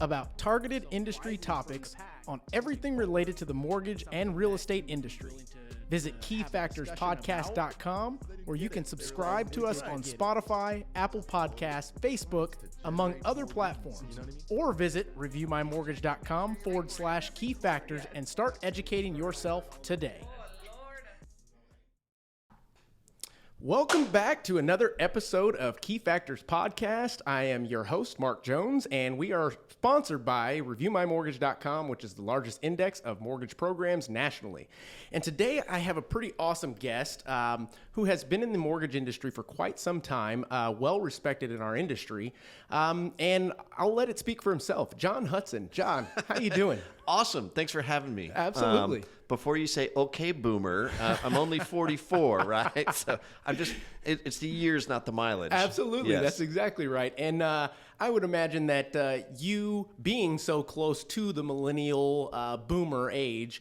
about targeted industry topics on everything related to the mortgage and real estate industry. Visit KeyFactorsPodcast.com, where you can subscribe to us on Spotify, Apple Podcasts, Facebook, among other platforms. Or visit ReviewMyMortgage.com/KeyFactors and start educating yourself today. Welcome back to another episode of Key Factors Podcast. I am your host, Mark Jones, and we are sponsored by ReviewMyMortgage.com, which is the largest index of mortgage programs nationally. And today I have a pretty awesome guest who has been in the mortgage industry for quite some time, well respected in our industry, and I'll let it speak for himself. John Hudson. John, how you doing? Awesome. Thanks for having me. Absolutely. Before you say, okay, boomer, I'm only 44, right? So it's the years, not the mileage. Absolutely. Yes. That's exactly right. And I would imagine that you being so close to the millennial boomer age,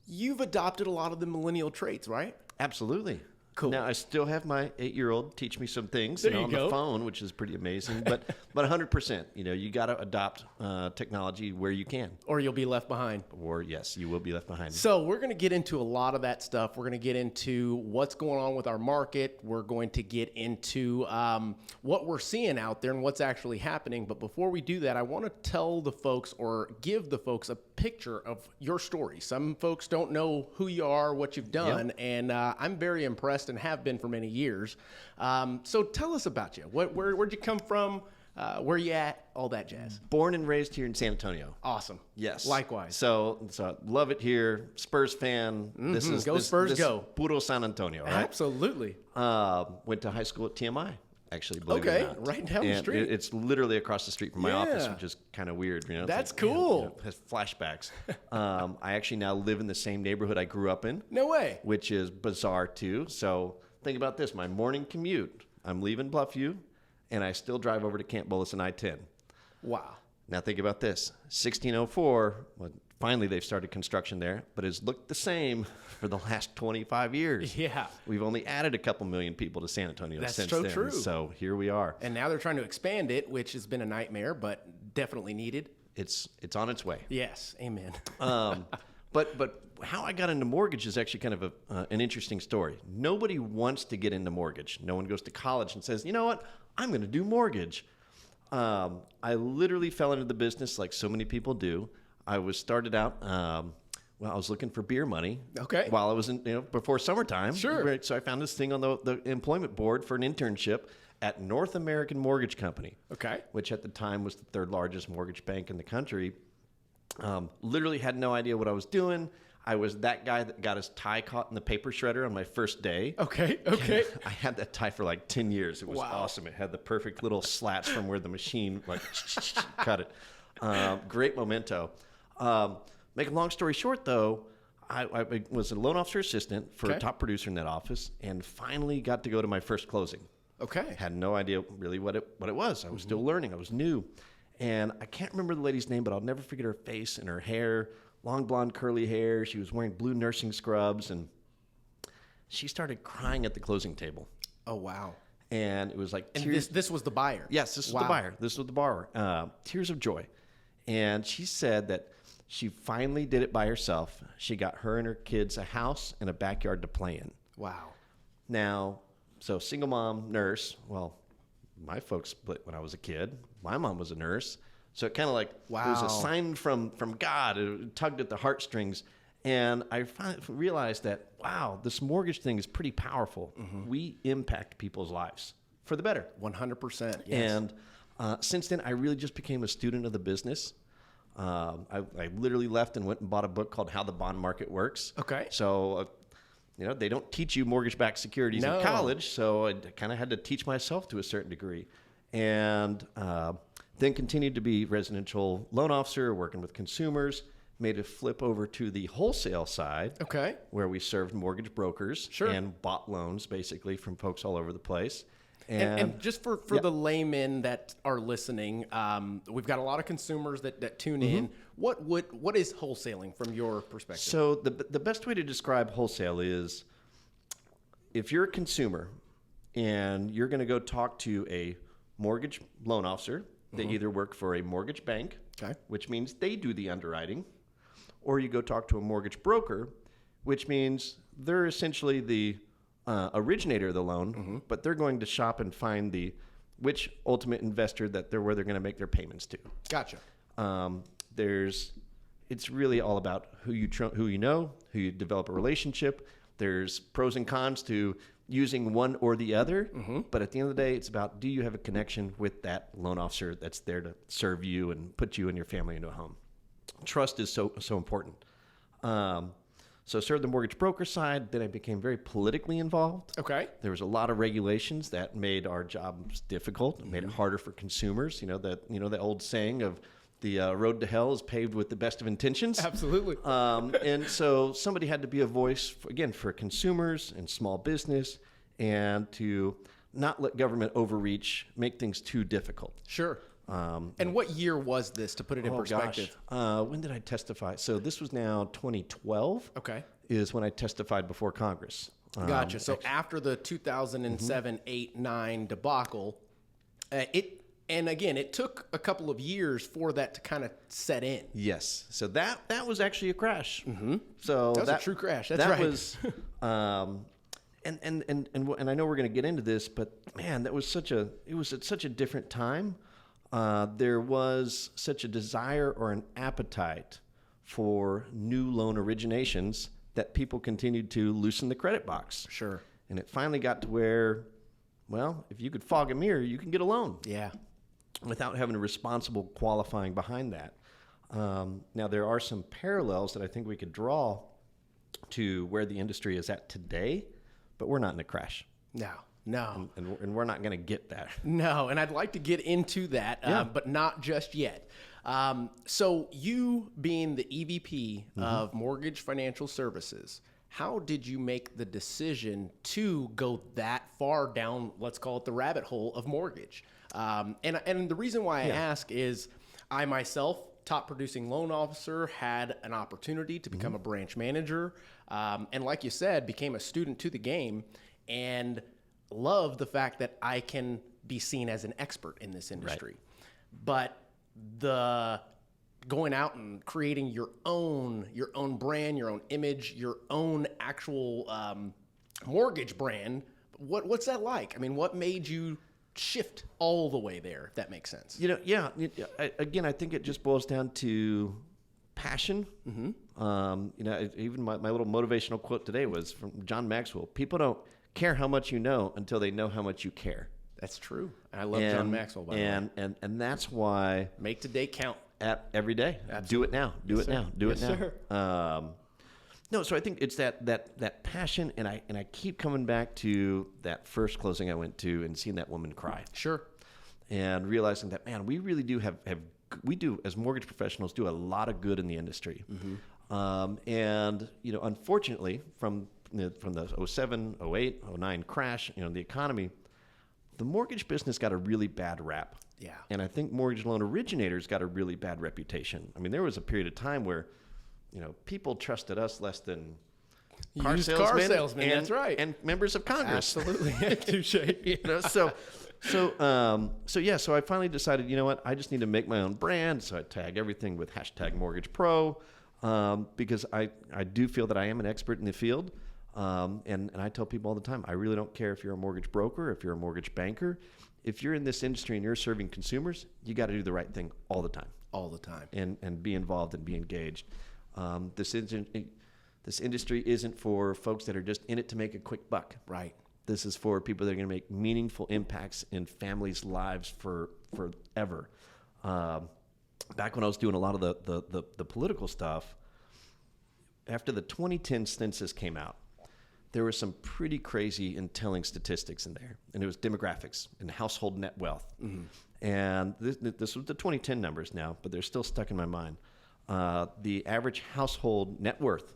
you've adopted a lot of the millennial traits, right? Absolutely. Cool. Now, I still have my 8-year-old teach me some things There you on go. the phone, which is pretty amazing. But 100%, you got to adopt technology where you can. Or you'll be left behind. Or, yes, you will be left behind. So we're going to get into a lot of that stuff. We're going to get into what's going on with our market. We're going to get into what we're seeing out there and what's actually happening. But before we do that, I want to tell the folks or give the folks a picture of your story. Some folks don't know who you are, what you've done, and I'm very impressed and have been for many years. So tell us about you. Where'd you come from? Where you at? All that jazz. Born and raised here in San Antonio. Awesome. Yes. Likewise. So love it here. Spurs fan. Go Spurs, go. Puro San Antonio, right? Absolutely. Went to high school at TMI, actually, believe it or not. Right down the street. It's literally across the street from my office, which is kind of weird. That's like, cool. Man, it has flashbacks. I actually now live in the same neighborhood I grew up in. No way. Which is bizarre, too. So think about this. My morning commute, I'm leaving Bluffview, and I still drive over to Camp Bullis and I-10. Wow. Now think about this. 1604, well, finally they've started construction there, but it's looked the same for the last 25 years. Yeah. We've only added a couple million people to San Antonio That's since so then. true. So here we are. And now they're trying to expand it, which has been a nightmare, but definitely needed. It's on its way. Yes. Amen. But how I got into mortgage is actually kind of an interesting story. Nobody wants to get into mortgage. No one goes to college and says, you know what, I'm going to do mortgage. I literally fell into the business like so many people do. I was started out, I was looking for beer money. Okay. While I was before summertime. Sure. Right, so I found this thing on the employment board for an internship at North American Mortgage Company. Okay. Which at the time was the third largest mortgage bank in the country. Literally had no idea what I was doing. I was that guy that got his tie caught in the paper shredder on my first day. Okay. I had that tie for like 10 years. It was awesome. It had the perfect little slats from where the machine cut it. Great memento. Make a long story short, though, I was a loan officer assistant for a top producer in that office and finally got to go to my first closing. Okay. Had no idea really what it was. I was still learning. I was new. And I can't remember the lady's name, but I'll never forget her face and her hair. Long blonde curly hair. She was wearing blue nursing scrubs, and she started crying at the closing table. Oh, wow. And it was like and tears. This was the buyer. Yes, this was the buyer. This was the borrower. Tears of joy. And she said that she finally did it by herself. She got her and her kids a house and a backyard to play in. Wow. Now, so single mom, nurse. Well, my folks split when I was a kid. My mom was a nurse. So it kind of like it was a sign from God. It tugged at the heartstrings. And I finally realized that, wow, this mortgage thing is pretty powerful. Mm-hmm. We impact people's lives for the better. 100%. Yes. And since then, I really just became a student of the business. I literally left and went and bought a book called How the Bond Market Works. Okay. So, they don't teach you mortgage-backed securities in college. So I kind of had to teach myself to a certain degree. And then continued to be residential loan officer, working with consumers, made a flip over to the wholesale side. Okay. Where we served mortgage brokers and bought loans basically from folks all over the place. And just for the laymen that are listening, we've got a lot of consumers that tune in. What is wholesaling from your perspective? So the best way to describe wholesale is if you're a consumer and you're going to go talk to a mortgage loan officer, they either work for a mortgage bank Okay. which means they do the underwriting, or you go talk to a mortgage broker, which means they're essentially the originator of the loan, but they're going to shop and find which ultimate investor where they're going to make their payments to. Gotcha. It's really all about who you know, who you develop a relationship. There's pros and cons to using one or the other, but at the end of the day, it's about, do you have a connection with that loan officer that's there to serve you and put you and your family into a home? Trust is so important. So I served the mortgage broker side. Then I became very politically involved. Okay. There was a lot of regulations that made our jobs difficult. It made it harder for consumers. The old saying of the road to hell is paved with the best of intentions. Absolutely. And so somebody had to be a voice, for consumers and small business, and to not let government overreach, make things too difficult. Sure. And what year was this, to put it in perspective? When did I testify? So this was now 2012. Okay. Is when I testified before Congress. Gotcha. So after the 2007, 8, 9 debacle, it took a couple of years for that to kind of set in. Yes. So that was actually a crash. Mm-hmm. So that was a true crash. That's that right. Was, and I know we're going to get into this, but man, it was at such a different time. There was such a desire or an appetite for new loan originations that people continued to loosen the credit box. Sure. And it finally got to where, well, if you could fog a mirror, you can get a loan. Yeah. Without having a responsible qualifying behind that. Now, there are some parallels that I think we could draw to where the industry is at today, but we're not in a crash. No. And we're not going to get that. No, and I'd like to get into that, but not just yet. So you being the EVP of Mortgage Financial Services, how did you make the decision to go that far down, let's call it the rabbit hole of mortgage? And the reason why I ask is I myself, top producing loan officer, had an opportunity to become a branch manager. And like you said, became a student to the game and love the fact that I can be seen as an expert in this industry. Right. But the going out and creating your own brand, your own image, your own actual mortgage brand, what's that like? I mean, what made you shift all the way there, if that makes sense? I think it just boils down to passion. Even my little motivational quote today was from John Maxwell. People don't care how much you know until they know how much you care. That's true. And I love John Maxwell, by the way. And that's why... Make today count. Every day. Absolutely. Do it now. Do it now. Do it now. Sir. No, so I think it's that passion, and I keep coming back to that first closing I went to and seeing that woman cry. Sure. And realizing that, man, we really do we do, as mortgage professionals, do a lot of good in the industry. Unfortunately, from the 07, 08, 09 crash, the economy, the mortgage business got a really bad rap. Yeah. And I think mortgage loan originators got a really bad reputation. I mean, there was a period of time where, people trusted us less than car salesmen. That's right. And members of Congress. Absolutely. Touche. So I finally decided, you know what, I just need to make my own brand. So I tag everything with #MortgagePro, because I do feel that I am an expert in the field. And I tell people all the time, I really don't care if you're a mortgage broker, if you're a mortgage banker. If you're in this industry and you're serving consumers, you got to do the right thing all the time. All the time. And be involved and be engaged. This industry isn't for folks that are just in it to make a quick buck. Right. This is for people that are going to make meaningful impacts in families' lives forever. Back when I was doing a lot of the political stuff, after the 2010 census came out, there were some pretty crazy and telling statistics in there. And it was demographics and household net wealth. And this was the 2010 numbers now, but they're still stuck in my mind. The average household net worth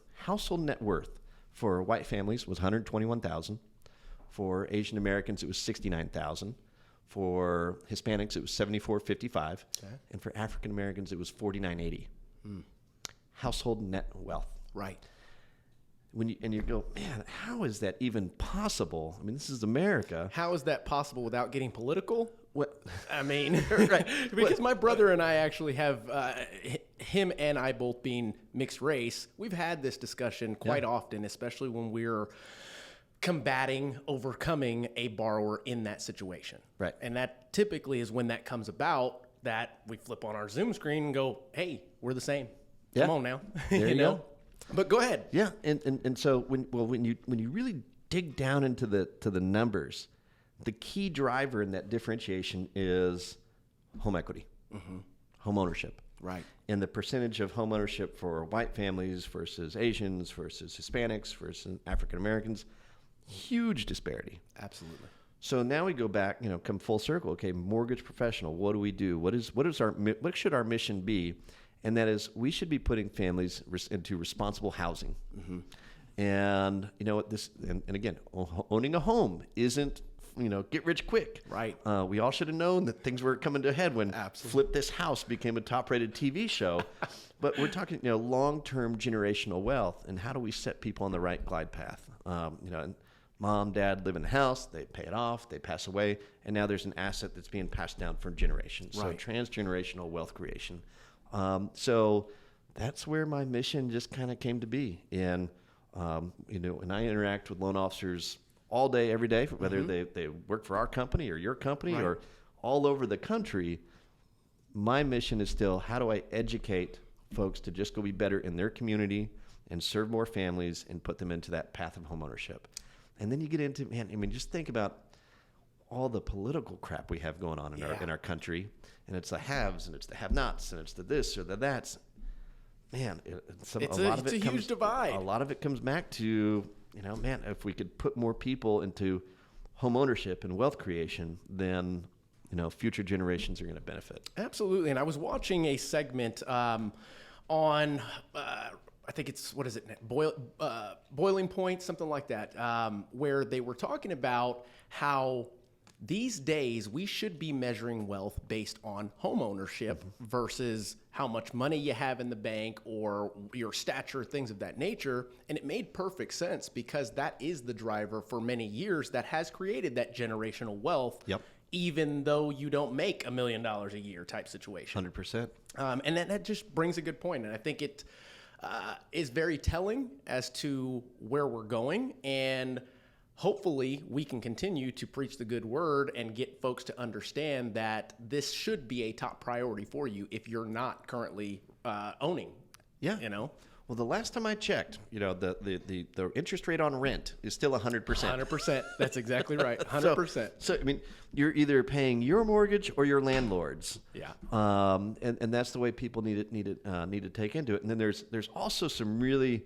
for white families was $121,000. For Asian Americans, it was $69,000. For Hispanics, it was $74.55. Okay. And for African Americans, it was $49.80. Household net wealth. Right. You go, man, how is that even possible? I mean, this is America. How is that possible without getting political? What? I mean, Right. because my brother and I actually have, him and I both being mixed race, we've had this discussion quite often, especially when we're overcoming a borrower in that situation. Right. And that typically is when that comes about, that we flip on our Zoom screen and go, hey, we're the same. Come on now. There you go. But go ahead. Yeah. And so when you really dig down into the numbers, the key driver in that differentiation is home equity, home ownership. Right. And the percentage of home ownership for white families versus Asians versus Hispanics versus African Americans, huge disparity. Absolutely. So now we go back, come full circle. Okay, mortgage professional, what do we do? What should our mission be? And that is, we should be putting families into responsible housing. And and again, owning a home isn't get rich quick. Right. We all should have known that things were coming to a head when Absolutely. Flip This House became a top-rated TV show. But we're talking, long-term generational wealth, and how do we set people on the right glide path? And mom, dad live in the house, they pay it off, they pass away, and now there's an asset that's being passed down for generations. Right. So transgenerational wealth creation. So that's where my mission just kind of came to be. And and I interact with loan officers all day, every day, whether they work for our company or your company or all over the country. My mission is still, how do I educate folks to just go be better in their community and serve more families and put them into that path of homeownership? And then you get into, just think about all the political crap we have going on in our country, and it's the haves and it's the have-nots and it's the this or the that's. Man, it's a huge divide. A lot of it comes back to, if we could put more people into home ownership and wealth creation, then future generations are going to benefit. Absolutely. And I was watching a segment on, I think it's, what is it, Boiling Point, something like that, where they were talking about how these days we should be measuring wealth based on home ownership versus how much money you have in the bank or your stature, things of that nature. And it made perfect sense, because that is the driver for many years that has created that generational wealth. Yep. Even though you don't make $1 million a year type situation. 100%. And that just brings a good point. And I think it is very telling as to where we're going. And hopefully we can continue to preach the good word and get folks to understand that this should be a top priority for you if you're not currently owning. Yeah. Well, the last time I checked, the interest rate on rent is still 100%. 100%. That's exactly right. 100%. So you're either paying your mortgage or your landlord's. Yeah. And that's the way people need to take into it. And then there's also some really,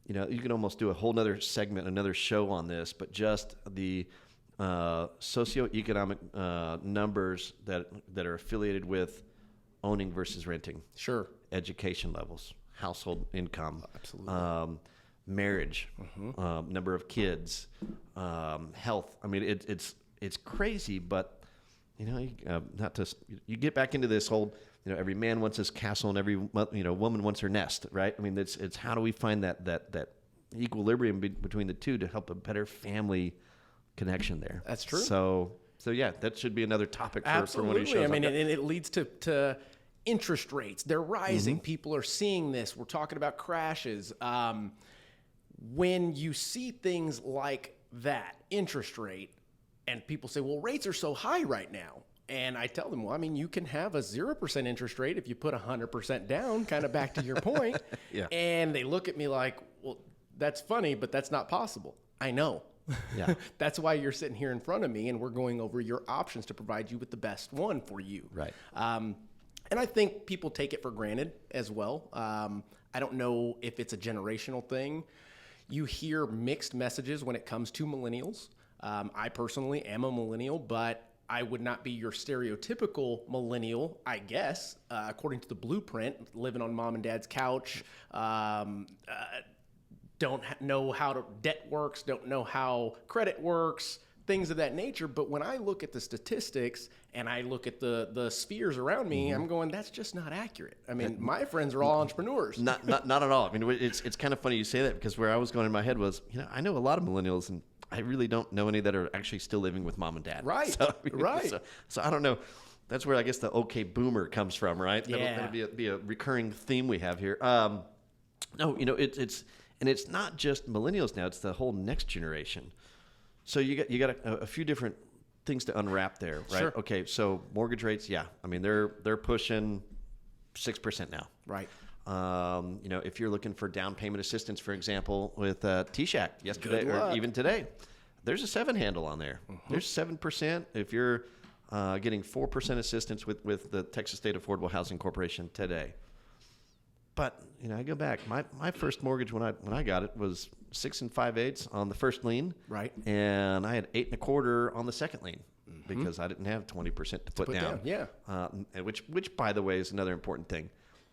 you can almost do a whole nother segment, another show on this, but just the socioeconomic numbers that are affiliated with owning versus renting. Sure. Education levels, household income, absolutely, marriage, number of kids, health. It's crazy, but you get back into this whole, every man wants his castle and every woman wants her nest, right? It's how do we find that equilibrium between the two to help a better family connection there. That's true. So yeah, that should be another topic for one of these shows. And it leads to interest rates. They're rising. People are seeing this. We're talking about crashes. When you see things like that, interest rate, and people say, well, rates are so high right now. And I tell them, well, you can have a 0% interest rate if you put 100% down, kind of back to your point. Yeah. And they look at me like, well, that's funny, but that's not possible. I know. Yeah. That's why you're sitting here in front of me and we're going over your options to provide you with the best one for you. Right. And I think people take it for granted as well. I don't know if it's a generational thing. You hear mixed messages when it comes to millennials. I personally am a millennial, but I would not be your stereotypical millennial, I guess, according to the blueprint, living on mom and dad's couch, don't know how debt works, don't know how credit works, things of that nature. But when I look at the statistics and I look at the spheres around me, I'm going, that's just not accurate. My friends are all entrepreneurs. Not at all. It's kind of funny you say that, because where I was going in my head was, I know a lot of millennials, and I really don't know any that are actually still living with mom and dad. Right. So I don't know. That's where I guess the okay boomer comes from, right? Yeah. That'll be a recurring theme we have here. No, it's not just millennials now; it's the whole next generation. So you got a few different things to unwrap there, right? Sure. Okay, so mortgage rates, yeah, I mean they're pushing 6% now, Right. If you're looking for down payment assistance, for example, with T-Shack yesterday or even today, there's a 7 handle on there. There's 7% if you're getting 4% assistance with the Texas State Affordable Housing Corporation today. But I go back. My first mortgage when I got it was 6 5/8 on the first lien, Right. and I had 8 1/4 on the second lien because I didn't have 20% to put down. Yeah. Which by the way is another important thing.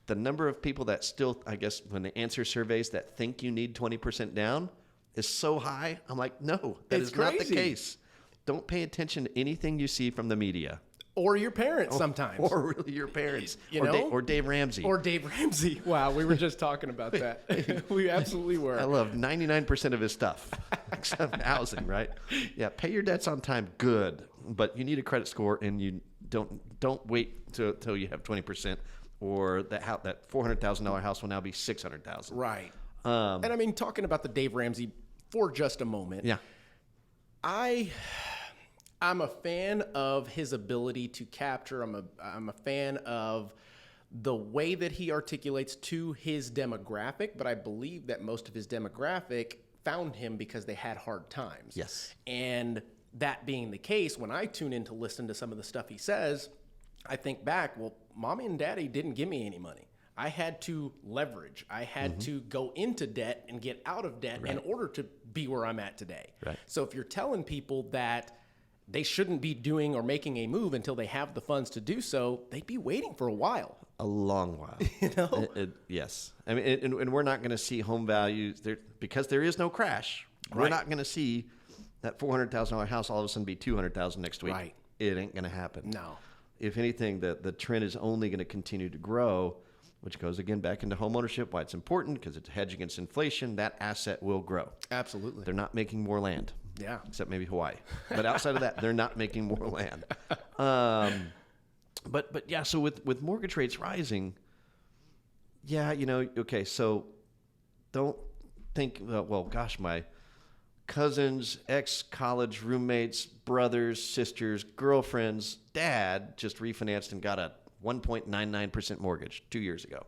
The number of people that still, I guess, when they answer surveys that think you need 20% down is so high. I'm like, no, that is not the case. Don't pay attention to anything you see from the media. Or your parents sometimes. Or really your parents. Or Dave Ramsey. Or Dave Ramsey. Wow, we were just talking about that. We absolutely were. I love 99% of his stuff, except housing, right? Yeah, pay your debts on time, good. But you need a credit score, and you don't wait till you have 20%, or that $400,000 house will now be $600,000. Right. And I mean, talking about the Dave Ramsey for just a moment. Yeah. I'm a fan of his ability to capture. I'm a fan of the way that he articulates to his demographic, but I believe that most of his demographic found him because they had hard times. Yes. And that being the case, when I tune in to listen to some of the stuff he says, I think back, well, mommy and daddy didn't give me any money. I had to leverage. I had to go into debt and get out of debt in order to be where I'm at today. Right. So if you're telling people that they shouldn't be doing or making a move until they have the funds to do so, they'd be waiting for a while. A long while. Yes. I mean, and we're not going to see home values there because there is no crash. We're not going to see that $400,000 house all of a sudden be $200,000 next week. Right. It ain't going to happen. No. If anything, the trend is only going to continue to grow, which goes again back into home ownership, why it's important, because it's a hedge against inflation. That asset will grow. Absolutely. They're not making more land. Yeah. Except maybe Hawaii. But outside of that, they're not making more land. But yeah, so with mortgage rates rising, yeah, okay, so don't think, well, gosh, my cousins, ex-college roommates, brothers, sisters, girlfriends, dad just refinanced and got a 1.99% mortgage 2 years ago.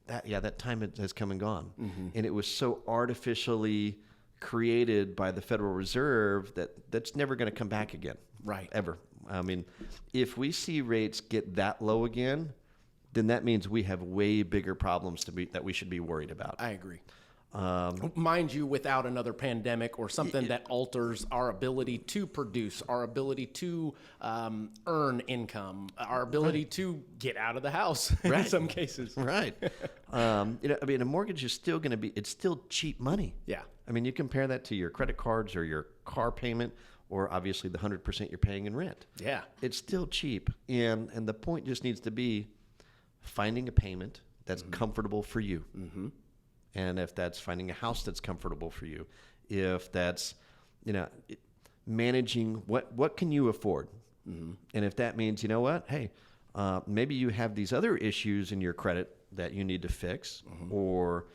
That time has come and gone. And it was so artificially created by the Federal Reserve that's never going to come back again. Right. Ever. I mean, if we see rates get that low again, then that means we have way bigger problems that we should be worried about. I agree. Mind you, without another pandemic or something that alters our ability to produce, our ability to earn income, our ability to get out of the house in some cases. Right. I mean, a mortgage is still going to be, it's still cheap money. Yeah. I mean, you compare that to your credit cards or your car payment, or obviously the 100% you're paying in rent. Yeah. It's still cheap. And the point just needs to be finding a payment that's comfortable for you. And if that's finding a house that's comfortable for you, if that's, managing what can you afford? And if that means, hey, maybe you have these other issues in your credit that you need to fix, or,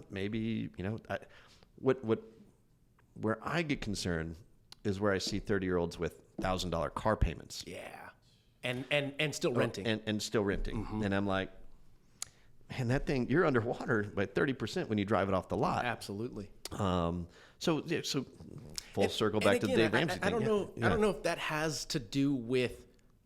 maybe, where I get concerned is where I see 30-year-olds with $1,000 car payments. Yeah. And still renting. And still renting. And I'm like, man, that thing, you're underwater by 30% when you drive it off the lot. Absolutely. So full circle back to the Dave Ramsey thing. I don't know if that has to do with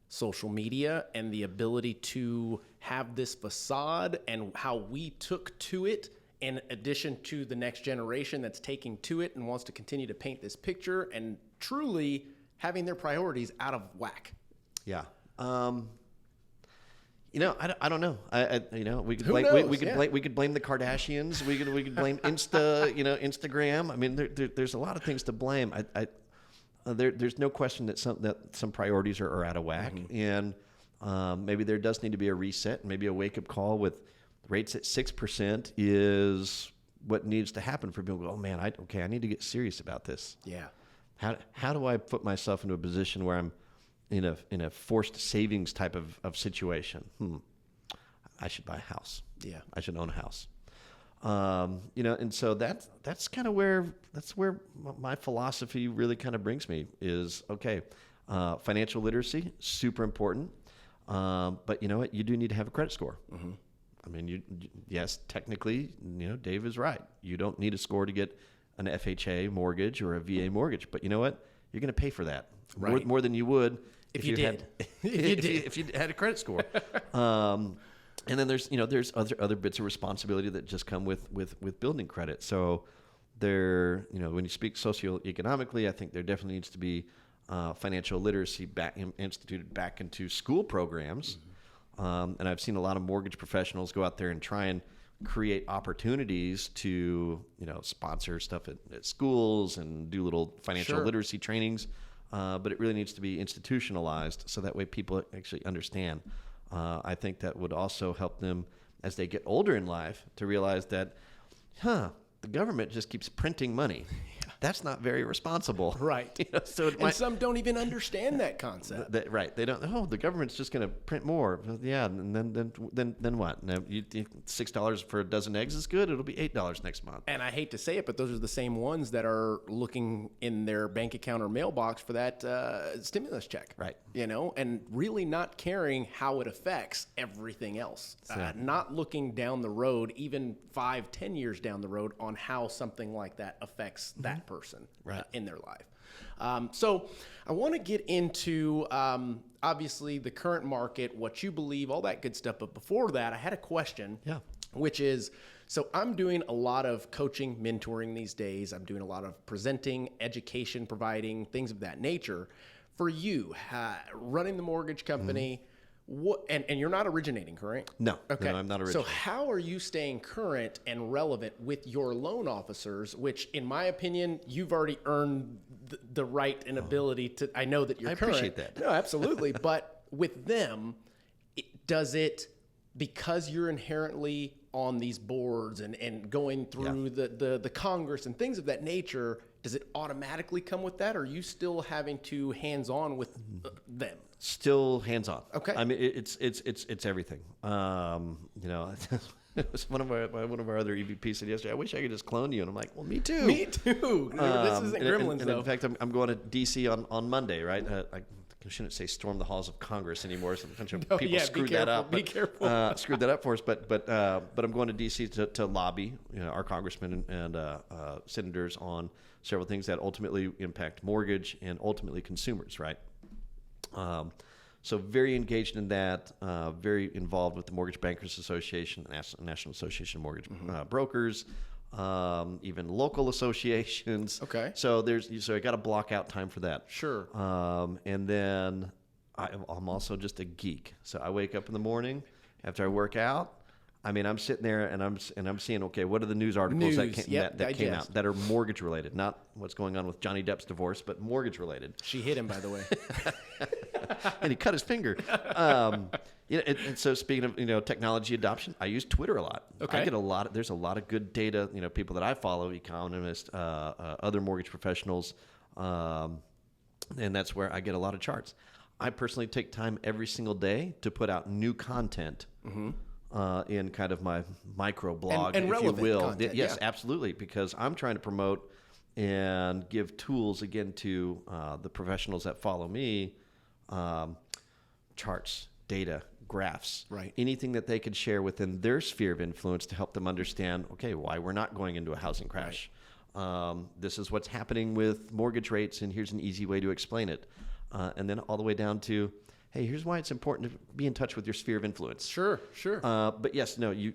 social media and the ability to have this facade and how we took to it, in addition to the next generation that's taking to it and wants to continue to paint this picture and truly having their priorities out of whack. Yeah. I don't know. We could blame the Kardashians. We could blame Instagram. I mean, there's a lot of things to blame. There's no question that some priorities are out of whack, and maybe there does need to be a reset, maybe a wake up call with rates at 6% is what needs to happen for people to go, oh man, I need to get serious about this. Yeah. How do I put myself into a position where I'm in a forced savings type of situation? I should buy a house. Yeah. I should own a house. And so that's kind of where my philosophy really kind of brings me is, okay, financial literacy, super important. But you know what? You do need to have a credit score. Mm-hmm. I mean, yes, technically, Dave is right. You don't need a score to get an FHA mortgage or a VA mortgage, but you know what? You're going to pay for that more than you would if you did. If you had a credit score. And then there's other bits of responsibility that just come with building credit. So when you speak socioeconomically, I think there definitely needs to be financial literacy instituted back into school programs. Mm-hmm. And I've seen a lot of mortgage professionals go out there and try and create opportunities to sponsor stuff at schools and do little financial literacy trainings. But it really needs to be institutionalized so that way people actually understand. I think that would also help them as they get older in life to realize that, the government just keeps printing money. That's not very responsible. Right. Some don't even understand that concept. Right. They don't. Oh, the government's just going to print more. Yeah. And then what? Now, you think $6 for a dozen eggs is good? It'll be $8 next month. And I hate to say it, but those are the same ones that are looking in their bank account or mailbox for that stimulus check. Right. And really not caring how it affects everything else. Not looking down the road, even 5-10 years down the road, on how something like that affects that person in their life. So I want to get into, obviously, the current market, what you believe, all that good stuff. But before that, I had a question, which is, so I'm doing a lot of coaching, mentoring these days. I'm doing a lot of presenting, education, providing, things of that nature. For you, running the mortgage company, and you're not originating, correct? No. Okay. No, I'm not originating. So how are you staying current and relevant with your loan officers, which in my opinion, you've already earned the right and ability to, I know that you're current. I appreciate that. No, absolutely. But with them, does it, because you're inherently on these boards and going through the Congress and things of that nature, does it automatically come with that? Or are you still having to hands-on with them? Still hands-on. Okay. I mean, it's everything. It was one of our other EVPs said yesterday, I wish I could just clone you. And I'm like, well, me too. Me too. This isn't Gremlins, and though. in fact, I'm going to D.C. on Monday, right? I shouldn't say storm the halls of Congress anymore. So a bunch of people screwed that up. Be careful. Screwed that up for us. But I'm going to D.C. to lobby our congressmen and senators on several things that ultimately impact mortgage and ultimately consumers, right? So very engaged in that, very involved with the Mortgage Bankers Association, National Association of Mortgage Brokers, even local associations. Okay. So I got to block out time for that. Sure. And then I'm also just a geek. So I wake up in the morning after I work out. I mean, I'm sitting there and I'm seeing, okay, what are the news articles that came out that are mortgage related, not what's going on with Johnny Depp's divorce, but mortgage related. She hit him, by the way. And he cut his finger. And so speaking of technology adoption, I use Twitter a lot. Okay. I get there's a lot of good data, people that I follow, economists, other mortgage professionals, and that's where I get a lot of charts. I personally take time every single day to put out new content. Mm-hmm. In kind of my micro blog, and if you will. Content, yes, absolutely, because I'm trying to promote and give tools again to the professionals that follow me, charts, data, graphs, anything that they could share within their sphere of influence to help them understand, okay, why we're not going into a housing crash. Right. This is what's happening with mortgage rates, and here's an easy way to explain it. And then all the way down to, hey, here's why it's important to be in touch with your sphere of influence. Sure. But yes, no, you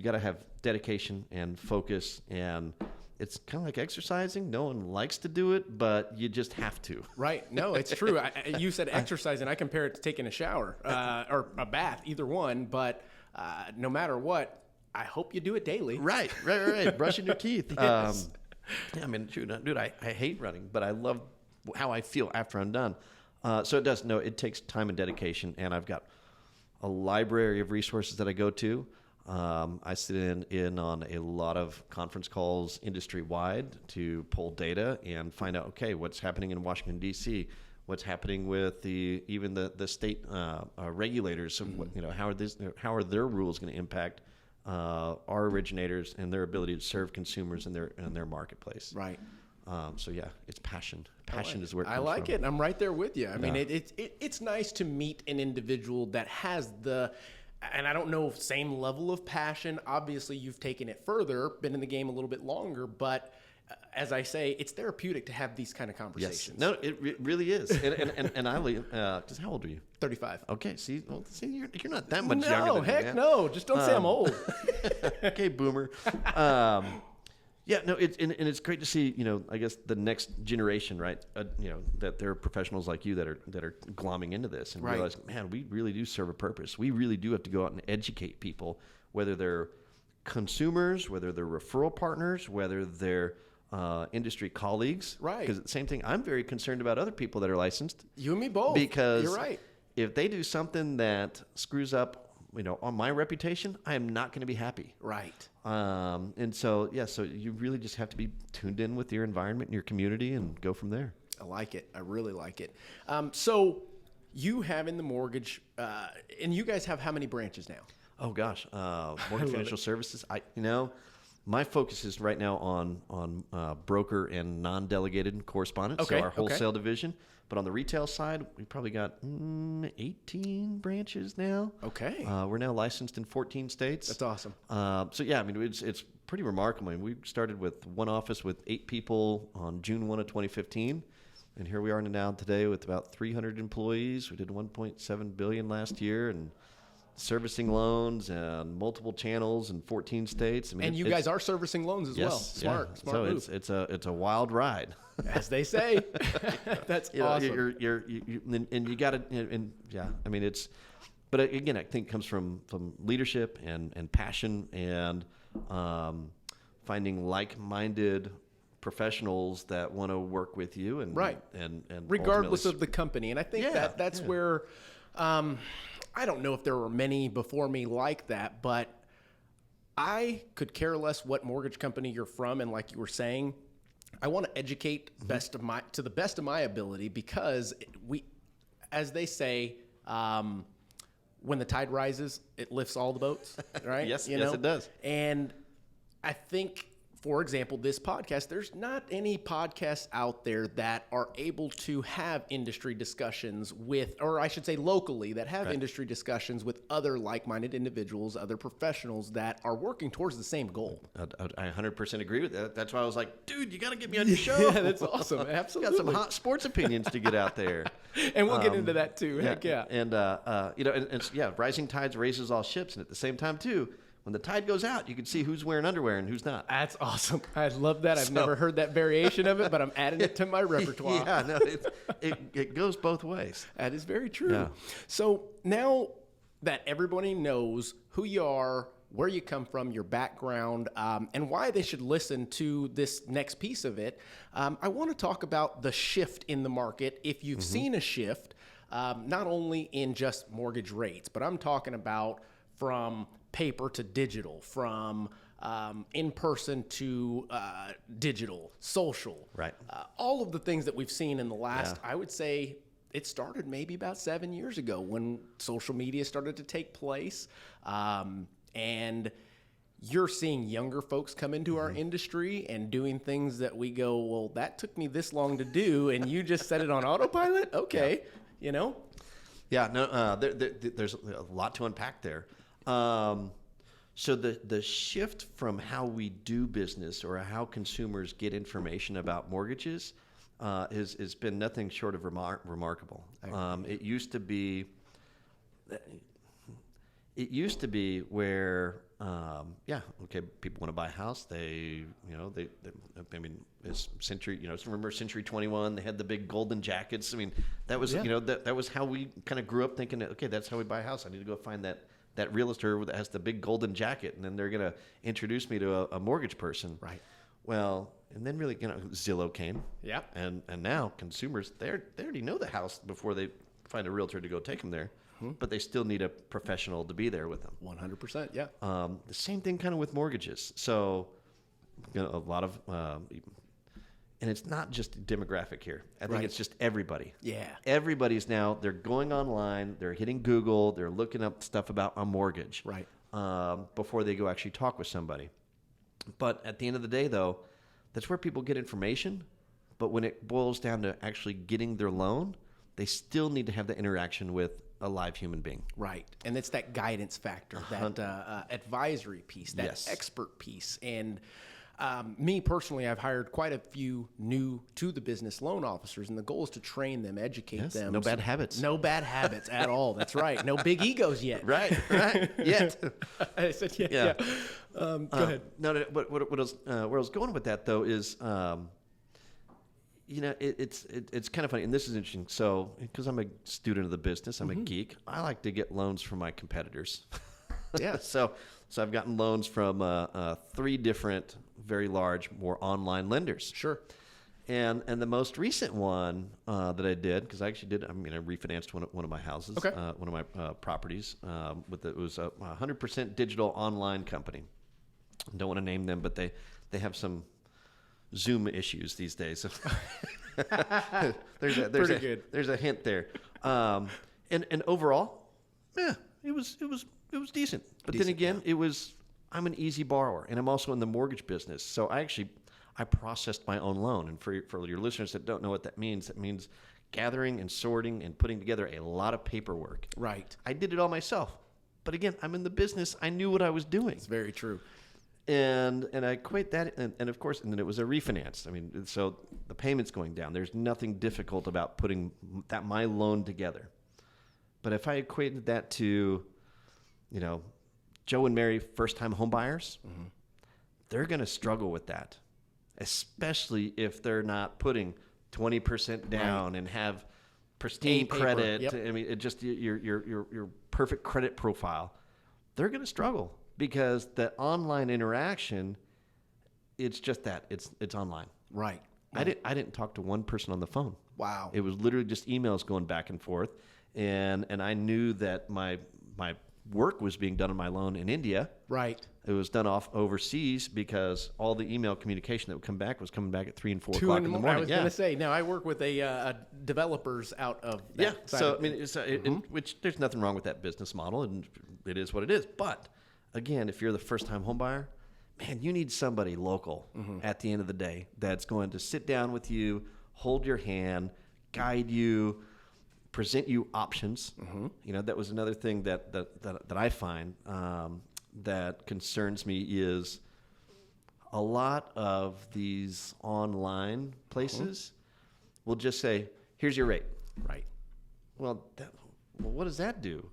got to have dedication and focus, and it's kind of like exercising. No one likes to do it, but you just have to. Right. No, it's true. You said exercise, and I compare it to taking a shower or a bath, either one. But no matter what, I hope you do it daily. Right. Brushing your teeth. Yes. I mean, dude, I hate running, but I love how I feel after I'm done. So it does. No, it takes time and dedication, and I've got a library of resources that I go to. I sit in on a lot of conference calls industry-wide to pull data and find out, okay, what's happening in Washington, D.C., what's happening with even the state regulators. So, how are their rules going to impact our originators and their ability to serve consumers in their marketplace? Right. So yeah, it's passion. Passion is where it comes I like from. it. I'm right there with you. I mean, it's nice to meet an individual that has and I don't know, same level of passion. Obviously, you've taken it further, been in the game a little bit longer, but as I say, it's therapeutic to have these kind of conversations. Yes. No, it really is. And I, because how old are you? 35. Okay. See, you're not that much younger than me. No, heck no. Just don't say I'm old. Okay, boomer. Yeah, no, it's great to see, I guess the next generation, right? That there are professionals like you that are glomming into this and realize, man, we really do serve a purpose. We really do have to go out and educate people, whether they're consumers, whether they're referral partners, whether they're industry colleagues. Right. Because the same thing, I'm very concerned about other people that are licensed. You and me both. Because you're right. If they do something that screws up, on my reputation, I am not going to be happy. Right. And so you really just have to be tuned in with your environment and your community and go from there. I like it. I really like it. So you have in the mortgage, and you guys have how many branches now? Oh gosh, mortgage financial services. My focus is right now on broker and non-delegated correspondents. Okay. So our wholesale division. But on the retail side, we probably got 18 branches now. Okay. We're now licensed in 14 states. That's awesome. So yeah, I mean, it's pretty remarkable. I mean, we started with one office with 8 people on June 1 of 2015. And here we are now today with about 300 employees. We did $1.7 billion last year and servicing loans and multiple channels in 14 states. I mean, and you guys are servicing loans as well. Smart so move. It's a wild ride. As they say. That's awesome. And you got to, I mean, but again, I think it comes from leadership and passion and finding like-minded professionals that want to work with you and regardless of the company. And I think that's where I don't know if there were many before me like that, but I could care less what mortgage company you're from. And like you were saying, I want to educate to the best of my ability, because as they say, when the tide rises, it lifts all the boats, right? Yes, it does. And I think, for example, this podcast, there's not any podcasts out there that are able to have industry discussions with, or I should say locally, that have industry discussions with other like-minded individuals, other professionals that are working towards the same goal. I 100% agree with that. That's why I was like, dude, you got to get me on your show. Yeah, that's awesome. Absolutely. Got some hot sports opinions to get out there. And we'll get into that too. Heck yeah. And, rising tides raises all ships. And at the same time, too, when the tide goes out, you can see who's wearing underwear and who's not. That's awesome. I love that. I've never heard that variation of it, but I'm adding it to my repertoire. Yeah, no, it goes both ways. That is very true. Yeah. So now that everybody knows who you are, where you come from, your background, and why they should listen to this next piece of it, I want to talk about the shift in the market. If you've seen a shift, not only in just mortgage rates, but I'm talking about from paper to digital, from in-person to digital, social. Right. All of the things that we've seen in the last, I would say, it started maybe about 7 years ago when social media started to take place. And you're seeing younger folks come into our industry and doing things that we go, well, that took me this long to do, and you just set it on autopilot? Okay, Yeah, no, there's a lot to unpack there. So the shift from how we do business or how consumers get information about mortgages has been nothing short of remarkable. It used to be where people want to buy a house. I mean, it's Century. Remember Century 21? They had the big golden jackets. I mean, that was that was how we kind of grew up thinking. Okay, that's how we buy a house. I need to go find that realtor that has the big golden jacket, and then they're going to introduce me to a mortgage person. Right. Well, and then really, Zillow came. Yeah. And now consumers, they already know the house before they find a realtor to go take them there, but they still need a professional to be there with them. 100%, yeah. The same thing kind of with mortgages. So a lot of, and it's not just demographic here. I think it's just everybody. Yeah. Everybody's now, they're going online, they're hitting Google, they're looking up stuff about a mortgage before they go actually talk with somebody. But at the end of the day, though, that's where people get information. But when it boils down to actually getting their loan, they still need to have the interaction with a live human being. Right. And it's that guidance factor, that advisory piece, that expert piece. And me personally, I've hired quite a few new to the business loan officers, and the goal is to train them, educate them. No bad habits. No bad habits at all. That's right. No big egos yet. Right. Yet. I said, yeah. Go ahead. No, but where I was going with that, though, is, it's kind of funny, and this is interesting. So, because I'm a student of the business, I'm a geek, I like to get loans from my competitors. Yeah. So I've gotten loans from 3 different, very large, more online lenders. Sure. And the most recent one that I did, because I actually did, I refinanced one of my houses, one of my properties. It was a 100% digital online company. I don't want to name them, but they have some Zoom issues these days. there's a hint there. And overall, it was decent. But then again, I'm an easy borrower, and I'm also in the mortgage business. So I processed my own loan. And for your listeners that don't know what that means gathering and sorting and putting together a lot of paperwork. Right. I did it all myself. But again, I'm in the business. I knew what I was doing. It's very true. And I equate that, and of course, and then it was a refinance. So the payment's going down. There's nothing difficult about putting my loan together. But if I equated that to, Joe and Mary first-time home buyers, they're going to struggle with that, especially if they're not putting 20% down and have pristine credit. Yep. It just your perfect credit profile. They're going to struggle. Because the online interaction, it's just that it's online. Right. I didn't talk to one person on the phone. Wow. It was literally just emails going back and forth, and I knew that my work was being done on my loan in India. Right. It was done off overseas because all the email communication that would come back was coming back at 3 and 4 o'clock in the morning. I was going to say, now I work with a developers out of that side of which there's nothing wrong with that business model, and it is what it is. But again, if you're the first-time home buyer, man, you need somebody local at the end of the day that's going to sit down with you, hold your hand, guide you, present you options. That was another thing that I find that concerns me is a lot of these online places will just say, "Here's your rate." Right. Well, what does that do?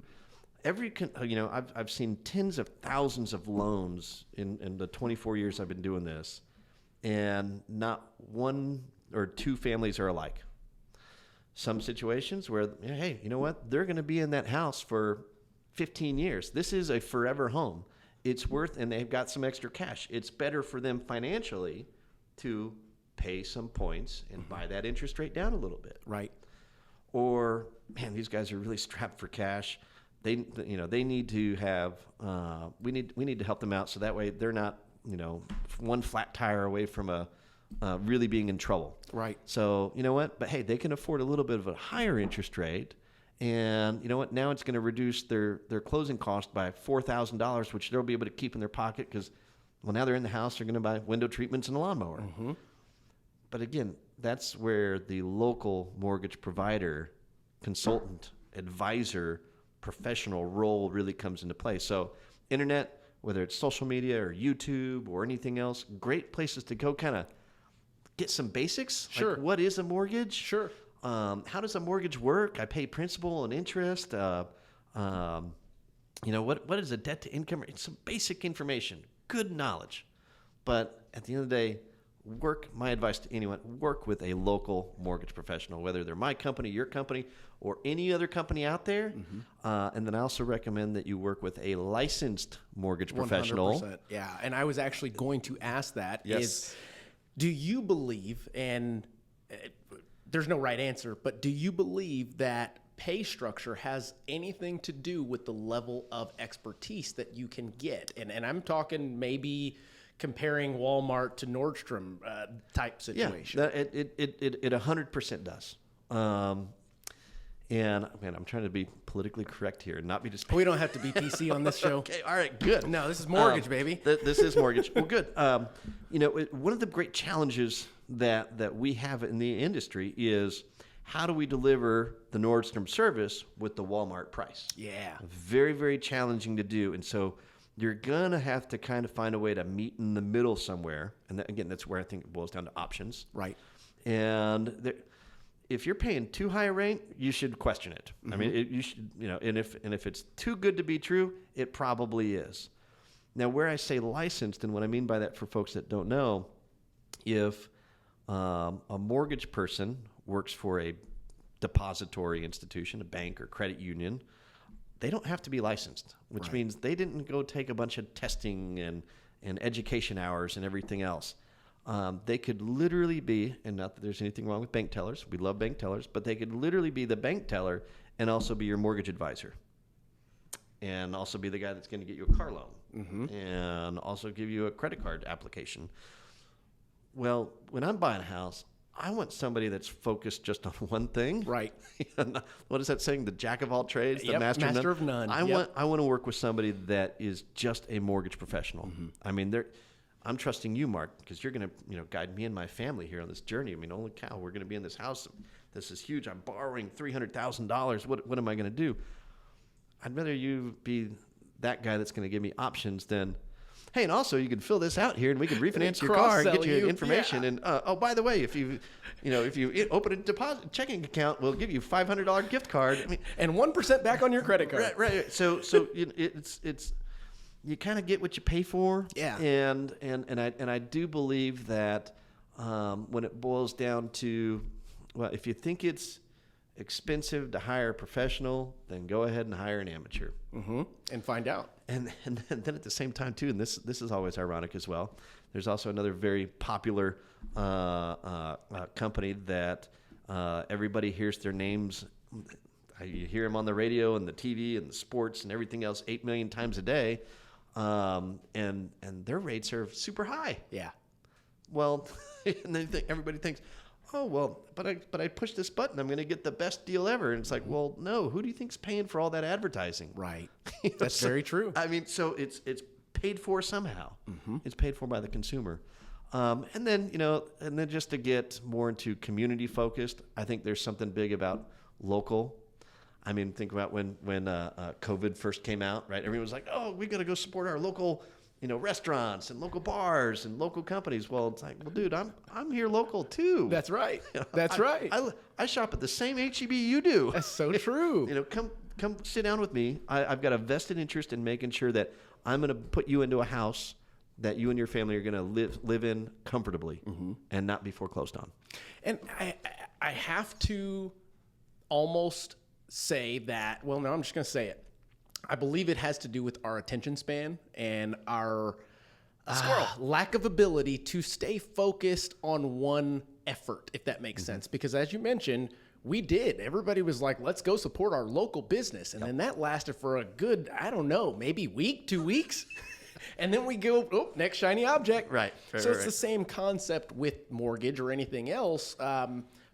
I've seen tens of thousands of loans in the 24 years I've been doing this, and not 1 or 2 families are alike. Some situations where, hey, you know what? They're going to be in that house for 15 years. This is a forever home. It's worth, and they've got some extra cash. It's better for them financially to pay some points and buy that interest rate down a little bit. Right. Or, man, these guys are really strapped for cash. They need to have. We need to help them out so that way they're not, one flat tire away from really being in trouble. Right. So you know what? But hey, they can afford a little bit of a higher interest rate, and you know what? Now it's going to reduce their closing cost by $4,000, which they'll be able to keep in their pocket because, well, now they're in the house. They're going to buy window treatments and a lawnmower. But again, that's where the local mortgage provider, consultant, advisor, professional role really comes into play. So internet, whether it's social media or YouTube or anything else, great places to go kind of get some basics. Sure. Like, what is a mortgage? Sure. How does a mortgage work? I pay principal and interest. What is a debt to income? It's some basic information, good knowledge. But at the end of the day, my advice to anyone, work with a local mortgage professional, whether they're my company, your company, or any other company out there. And then I also recommend that you work with a licensed mortgage professional. 100%. Yeah. And I was actually going to ask that Yes. do you believe, and there's no right answer, but do you believe that pay structure has anything to do with the level of expertise that you can get. And I'm talking maybe comparing Walmart to Nordstrom type situation. Yeah, it 100% does. And man, I'm trying to be politically correct here and not be just. We don't have to be PC on this show. Okay, all right, good. No, this is mortgage, baby. This is mortgage. Well, good. One of the great challenges that we have in the industry is how do we deliver the Nordstrom service with the Walmart price? Yeah. Very, very challenging to do. And so you're going to have to kind of find a way to meet in the middle somewhere. And again, that's where I think it boils down to options. Right. And if you're paying too high a rate, you should question it. I mean, you should, and if it's too good to be true, it probably is. Now, where I say licensed, and what I mean by that for folks that don't know, if a mortgage person works for a depository institution, a bank or credit union, they don't have to be licensed, which means they didn't go take a bunch of testing and education hours and everything else. They could literally be, and not that there's anything wrong with bank tellers, we love bank tellers, but they could literally be the bank teller and also be your mortgage advisor. And also be the guy that's going to get you a car loan and also give you a credit card application. Well, when I'm buying a house, I want somebody that's focused just on one thing. Right. What is that saying? The jack of all trades, the master of none. I want to work with somebody that is just a mortgage professional. I mean, I'm trusting you, Mark, because you're going to guide me and my family here on this journey. I mean, holy cow, we're going to be in this house. This is huge. I'm borrowing $300,000. What am I going to do? I'd rather you be that guy that's going to give me options than, hey, and also you can fill this out here and we can refinance your car and get you information. Yeah. And by the way, if you open a checking account, we'll give you $500 gift card. I mean, and 1% back on your credit card. Right. So it's you kind of get what you pay for. Yeah. And I do believe that when it boils down to, well, if you think it's expensive to hire a professional, then go ahead and hire an amateur. And find out. And then at the same time too, and this is always ironic as well, there's also another very popular company that everybody hears their names. You hear them on the radio and the TV and the sports and everything else 8 million times a day. And their rates are super high. Yeah. Well, and then everybody thinks, oh, well, but I push this button, I'm going to get the best deal ever. And it's like, well, no, who do you think's paying for all that advertising? Right. That's very true. I mean, so it's paid for somehow. It's paid for by the consumer. And then just to get more into community focused, I think there's something big about local. I mean, think about when COVID first came out, right? Everyone was like, oh, we got to go support our local, restaurants and local bars and local companies. Well, it's like, well, dude, I'm here local too. That's right. That's right. I shop at the same HEB you do. That's so true. Come sit down with me. I've got a vested interest in making sure that I'm going to put you into a house that you and your family are going to live in comfortably and not be foreclosed on. And I have to almost say that, well, no, I'm just going to say it. I believe it has to do with our attention span and our lack of ability to stay focused on one effort, if that makes sense. Because as you mentioned, we did. Everybody was like, let's go support our local business. And then that lasted for a good, I don't know, maybe week, 2 weeks. And then we go, next shiny object. Right. So it's the same concept with mortgage or anything else.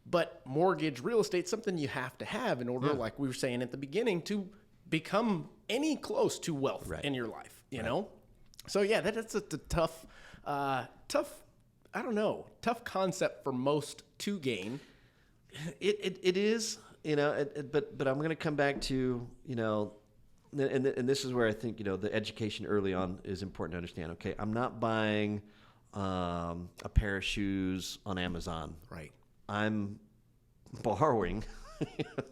But mortgage, real estate, something you have to have in order, like we were saying at the beginning, to become any close to wealth in your life, you know? So yeah, that's a tough, I don't know, tough concept for most to gain. It is, but I'm going to come back to, and this is where I think, the education early on is important to understand. Okay, I'm not buying a pair of shoes on Amazon. Right. I'm borrowing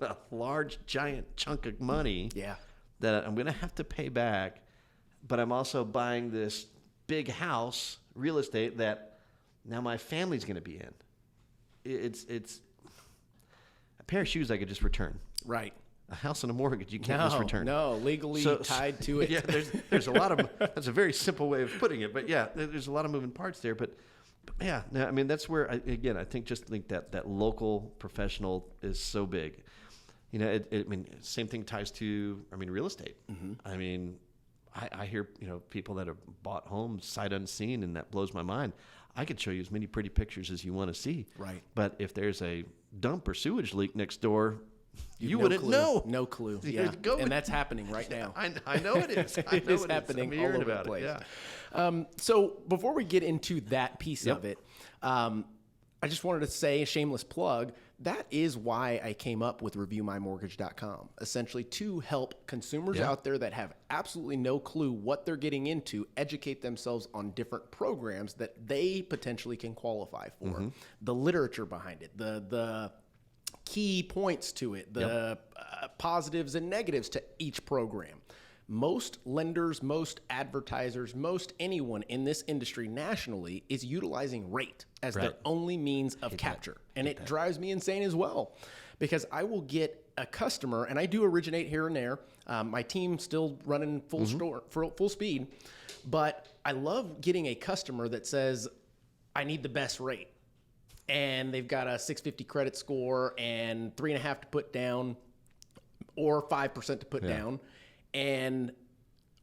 a large, giant chunk of money that I'm going to have to pay back, but I'm also buying this big house, real estate, that now my family's going to be in. It's a pair of shoes I could just return. Right. A house and a mortgage you can't just return. No, legally tied to it. Yeah, there's a lot of, that's a very simple way of putting it, but yeah, there's a lot of moving parts there, but yeah, no, I mean, that's where, I think that local professional is so big. I mean, same thing ties to, real estate. I mean, I hear, people that have bought homes sight unseen, and that blows my mind. I could show you as many pretty pictures as you want to see. Right. But if there's a dump or sewage leak next door, you no wouldn't clue. know. No clue. Yeah. And that's happening right now. I know it is. It is happening all over the place. Yeah. So before we get into that piece of it, I just wanted to say a shameless plug. That is why I came up with ReviewMyMortgage.com, essentially to help consumers out there that have absolutely no clue what they're getting into educate themselves on different programs that they potentially can qualify for. The literature behind it, the key points to it, the positives and negatives to each program. Most lenders, most advertisers, most anyone in this industry nationally is utilizing rate as their only means of capture. And it drives me insane as well, because I will get a customer, and I do originate here and there. My team's still running full speed, but I love getting a customer that says, I need the best rate. And they've got a 650 credit score and 3.5 to put down or 5% to put down. And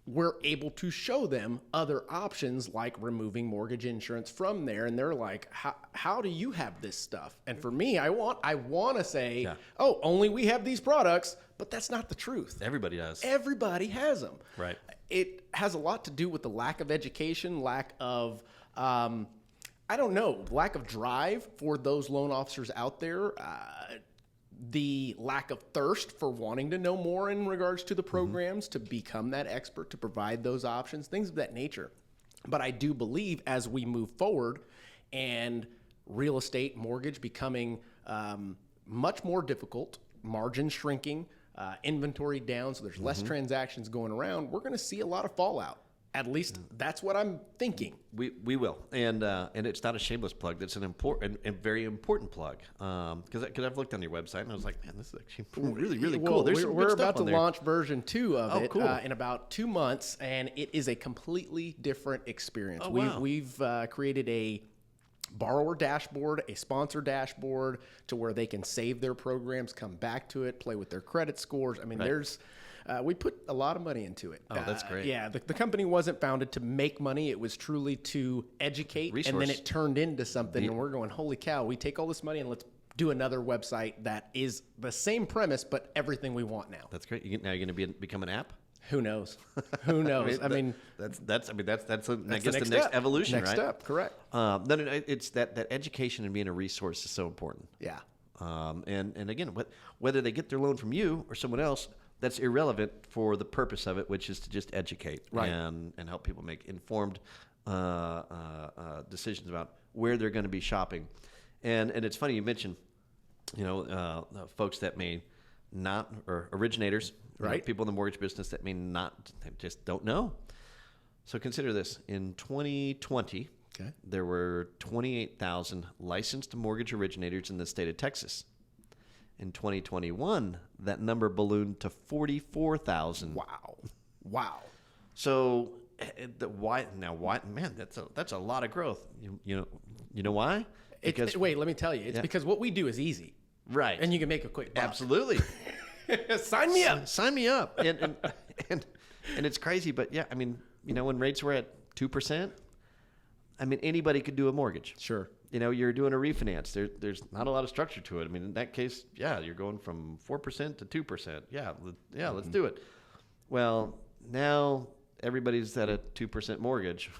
we're able to show them other options like removing mortgage insurance from there. And they're like, how do you have this stuff? And for me, I want to say, oh, only we have these products, but that's not the truth. Everybody does. Everybody has them. Right. It has a lot to do with the lack of education, lack of, lack of drive for those loan officers out there. The lack of thirst for wanting to know more in regards to the programs, to become that expert, to provide those options, things of that nature. But I do believe as we move forward and real estate mortgage becoming much more difficult, margin shrinking, inventory down, so there's less transactions going around, we're going to see a lot of fallout. At least that's what I'm thinking. We will, and it's not a shameless plug. That's an important and very important plug. Because I've looked on your website and I was like, man, this is actually really cool. There's we're about to launch version 2 of it cool. In about 2 months, and it is a completely different experience. Wow. We've created a borrower dashboard, a sponsor dashboard, to where they can save their programs, come back to it, play with their credit scores. I mean, we put a lot of money into it. Oh, that's great. Yeah, the company wasn't founded to make money. It was truly to educate. And then it turned into something, and we're going, holy cow, we take all this money and let's do another website that is the same premise, but everything we want now. That's great. Now you're going to become an app? Who knows? Who knows? That's the next evolution, next step, correct. It's that education and being a resource is so important. Yeah. And again, whether they get their loan from you or someone else, that's irrelevant for the purpose of it, which is to just educate and help people make informed decisions about where they're going to be shopping. And it's funny you mentioned, folks that may not, or originators, people in the mortgage business that may not, just don't know. So consider this: in 2020, there were 28,000 licensed mortgage originators in the state of Texas. In 2021, that number ballooned to 44,000. Wow. So why? Man, that's a lot of growth. You know why? Because wait, let me tell you. It's because what we do is easy. Right. And you can make a quick buck. Absolutely. Sign me up. Sign me up. And it's crazy, but yeah, I mean, when rates were at 2%, I mean, anybody could do a mortgage. Sure. You're doing a refinance. There's not a lot of structure to it. I mean, in that case, you're going from 4% to 2%. Let's do it. Well, now everybody's at a 2% mortgage,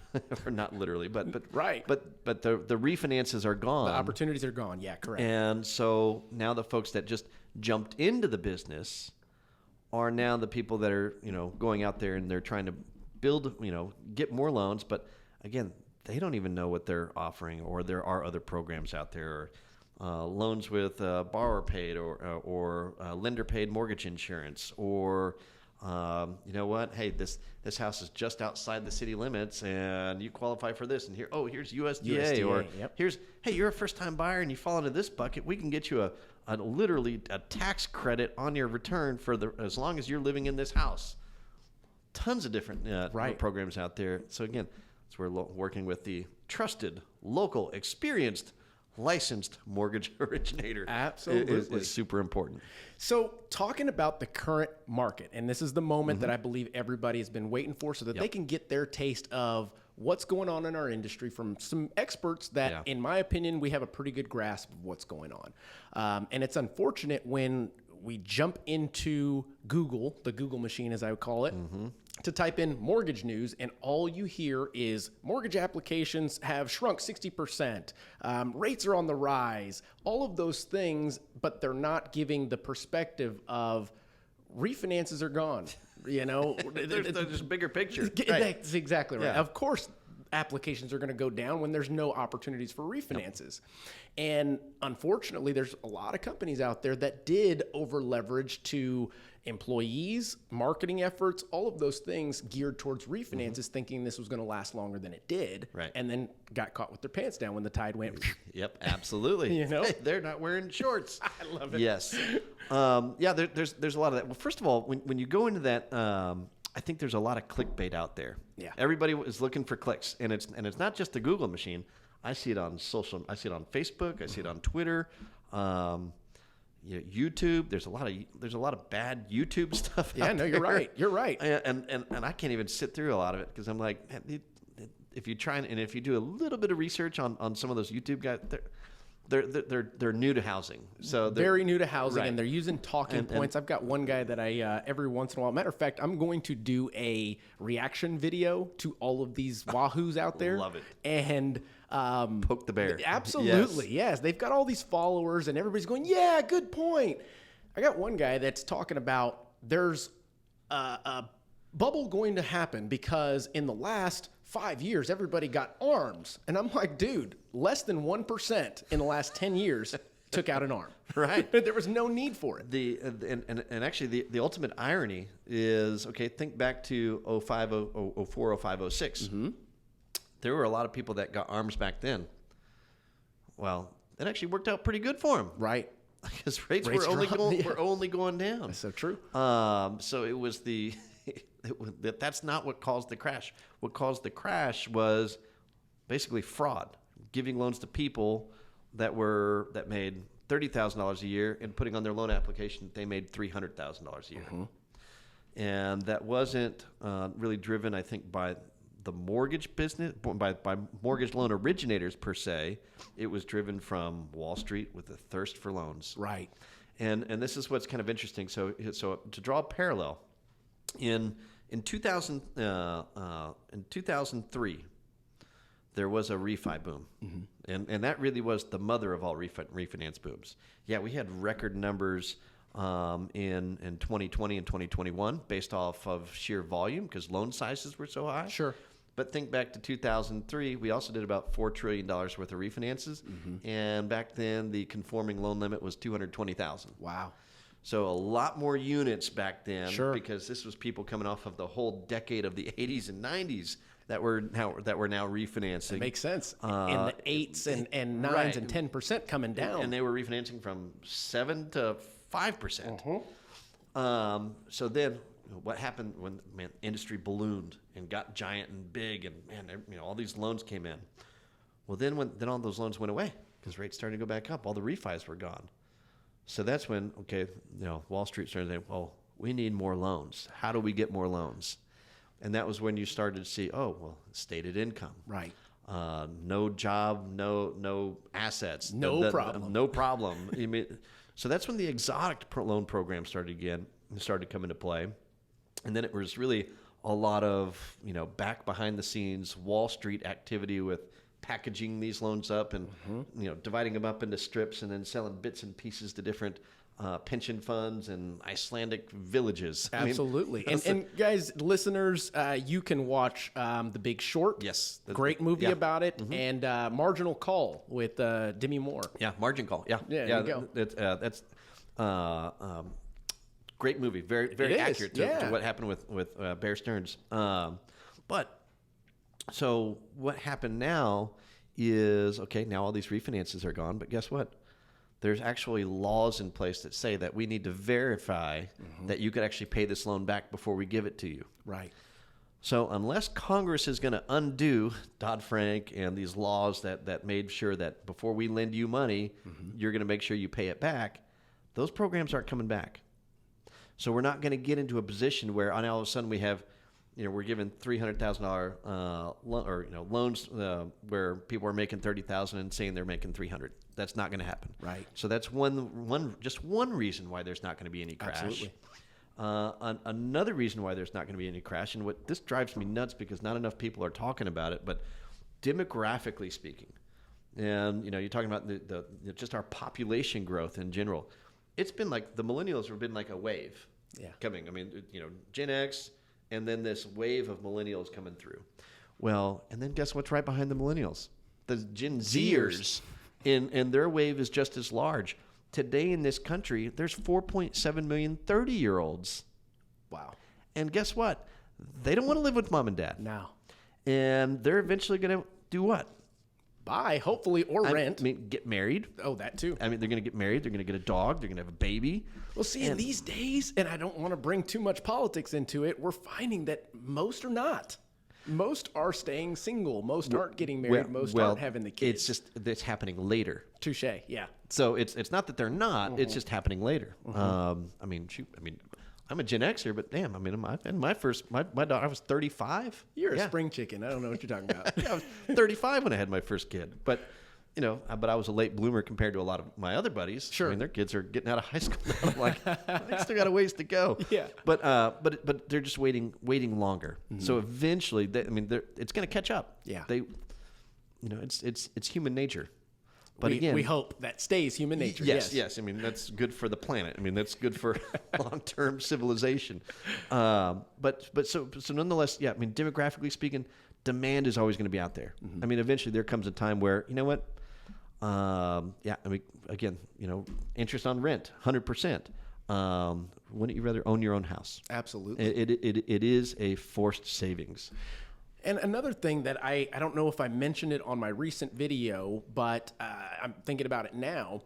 or not literally, but right. But the refinances are gone. The opportunities are gone. Yeah, correct. And so now the folks that just jumped into the business are now the people that are going out there and they're trying to build, get more loans. But again, they don't even know what they're offering, or there are other programs out there, loans with borrower paid or lender paid mortgage insurance, or hey, this house is just outside the city limits and you qualify for this, and here's USDA, or hey, you're a first time buyer and you fall into this bucket, we can get you literally a tax credit on your return for as long as you're living in this house. Tons of different programs out there. So again, so we're working with the trusted, local, experienced licensed mortgage originator. Absolutely. Is super important. So talking about the current market, and this is the moment that I believe everybody has been waiting for so that they can get their taste of what's going on in our industry from some experts that, in my opinion, we have a pretty good grasp of what's going on. And it's unfortunate when we jump into Google, the Google machine as I would call it, to type in mortgage news, and all you hear is mortgage applications have shrunk 60%, rates are on the rise, all of those things, but they're not giving the perspective of refinances are gone. You know, there's a bigger picture. That's exactly right. Yeah. Of course, applications are going to go down when there's no opportunities for refinances. And unfortunately, there's a lot of companies out there that did over leverage to employees, marketing efforts, all of those things geared towards refinances, thinking this was going to last longer than it did. Right. And then got caught with their pants down when the tide went. Yep, absolutely. You know? They're not wearing shorts. I love it. Yes. There's a lot of that. Well, first of all, when you go into that, I think there's a lot of clickbait out there. Yeah. Everybody is looking for clicks, and it's not just the Google machine. I see it on social. I see it on Facebook. I see it on Twitter. YouTube. There's a lot of bad YouTube stuff. Yeah, out no, there. you're right. You're right. And I can't even sit through a lot of it because I'm like, man, if you try and if you do a little bit of research on some of those YouTube guys, they're new to housing, so they're very new to housing, right. and they're using talking points. I've got one guy that I every once in a while. Matter of fact, I'm going to do a reaction video to all of these wahoos out there. Love it. And poke the bear. Absolutely, yes. They've got all these followers, and everybody's going, "Yeah, good point." I got one guy that's talking about there's a bubble going to happen because in the last 5 years, everybody got arms. And I'm like, dude, less than 1% in the last 10 years took out an arm. Right. There was no need for it. And actually, the ultimate irony is, okay, think back to 05, 04, 05, 06. There were a lot of people that got arms back then. Well, it actually worked out pretty good for them. Right. Because rates were only going down. That's so true. So it was that's not what caused the crash. What caused the crash was basically fraud, giving loans to people that made $30,000 a year and putting on their loan application they made $300,000 a year. And that wasn't really driven, I think, by the mortgage business, by mortgage loan originators per se. It was driven from Wall Street with the thirst for loans. Right. And this is what's kind of interesting. So to draw a parallel, in 2003, there was a refi boom, and that really was the mother of all refinance booms. Yeah, we had record numbers in 2020 and 2021 based off of sheer volume because loan sizes were so high. Sure. But think back to 2003, we also did about $4 trillion worth of refinances, and back then the conforming loan limit was $220,000. Wow. So a lot more units back then, Sure. because this was people coming off of the whole decade of the 80s and 90s that were now refinancing. It makes sense. In the 8s and 9s right. and 10% coming down. And they were refinancing from 7 to 5%. So then what happened when industry ballooned and got giant and big and all these loans came in. Well, then all those loans went away because rates started to go back up. All the refis were gone. So that's when, Wall Street started saying, well, we need more loans. How do we get more loans? And that was when you started to see, stated income. Right. No job, no assets. No problem. No problem. So that's when the exotic loan program started to come into play. And then it was really a lot of, back behind the scenes Wall Street activity with packaging these loans up and dividing them up into strips and then selling bits and pieces to different pension funds and Icelandic villages. Absolutely. And guys, listeners, you can watch The Big Short. Yes. Great movie about it. And Marginal Call with Demi Moore. Yeah, Margin Call. Yeah. There you go. That's great movie. Very, very accurate to what happened with Bear Stearns. But so what happened now is, now all these refinances are gone, but guess what? There's actually laws in place that say that we need to verify that you could actually pay this loan back before we give it to you. Right. So unless Congress is going to undo Dodd-Frank and these laws that made sure that before we lend you money, you're going to make sure you pay it back, those programs aren't coming back. So we're not going to get into a position where all of a sudden we have, we're given $300,000 loans where people are making $30,000 and saying they're making $300,000. That's not going to happen. Right. So that's just one reason why there's not going to be any crash. Absolutely. Another reason why there's not going to be any crash, and what this drives me nuts because not enough people are talking about it, but demographically speaking, and you're talking about the just our population growth in general. It's been like the millennials have been like a wave coming. I mean, Gen X, and then this wave of millennials coming through. Well, and then guess what's right behind the millennials? The Gen Zers, and their wave is just as large. Today in this country, there's 4.7 million 30-year-olds. Wow. And guess what? They don't want to live with mom and dad. No. And they're eventually going to do what? Buy, hopefully, or rent. I mean, get married. Oh, that too. I mean, they're going to get married. They're going to get a dog. They're going to have a baby. Well, see, in these days, and I don't want to bring too much politics into it, we're finding that most are not. Most are staying single. Most aren't getting married. Most aren't having the kids. It's happening later. Touche, yeah. So it's not that they're not. It's just happening later. I mean, I'm a Gen Xer, but damn, I mean, my daughter, I was 35. You're a spring chicken. I don't know what you're talking about. I was 35 when I had my first kid, but I was a late bloomer compared to a lot of my other buddies. Sure. I mean, their kids are getting out of high school now. I'm like, I still got a ways to go. Yeah. But they're just waiting longer. So eventually, it's going to catch up. Yeah. It's human nature. But we hope that stays human nature. Yes. I mean, that's good for the planet. I mean, that's good for long-term civilization. But so nonetheless, yeah. I mean, demographically speaking, demand is always going to be out there. I mean, eventually there comes a time where what? I mean, again, interest on rent, 100%. Wouldn't you rather own your own house? Absolutely. It is a forced savings. And another thing that I don't know if I mentioned it on my recent video, but I'm thinking about it now,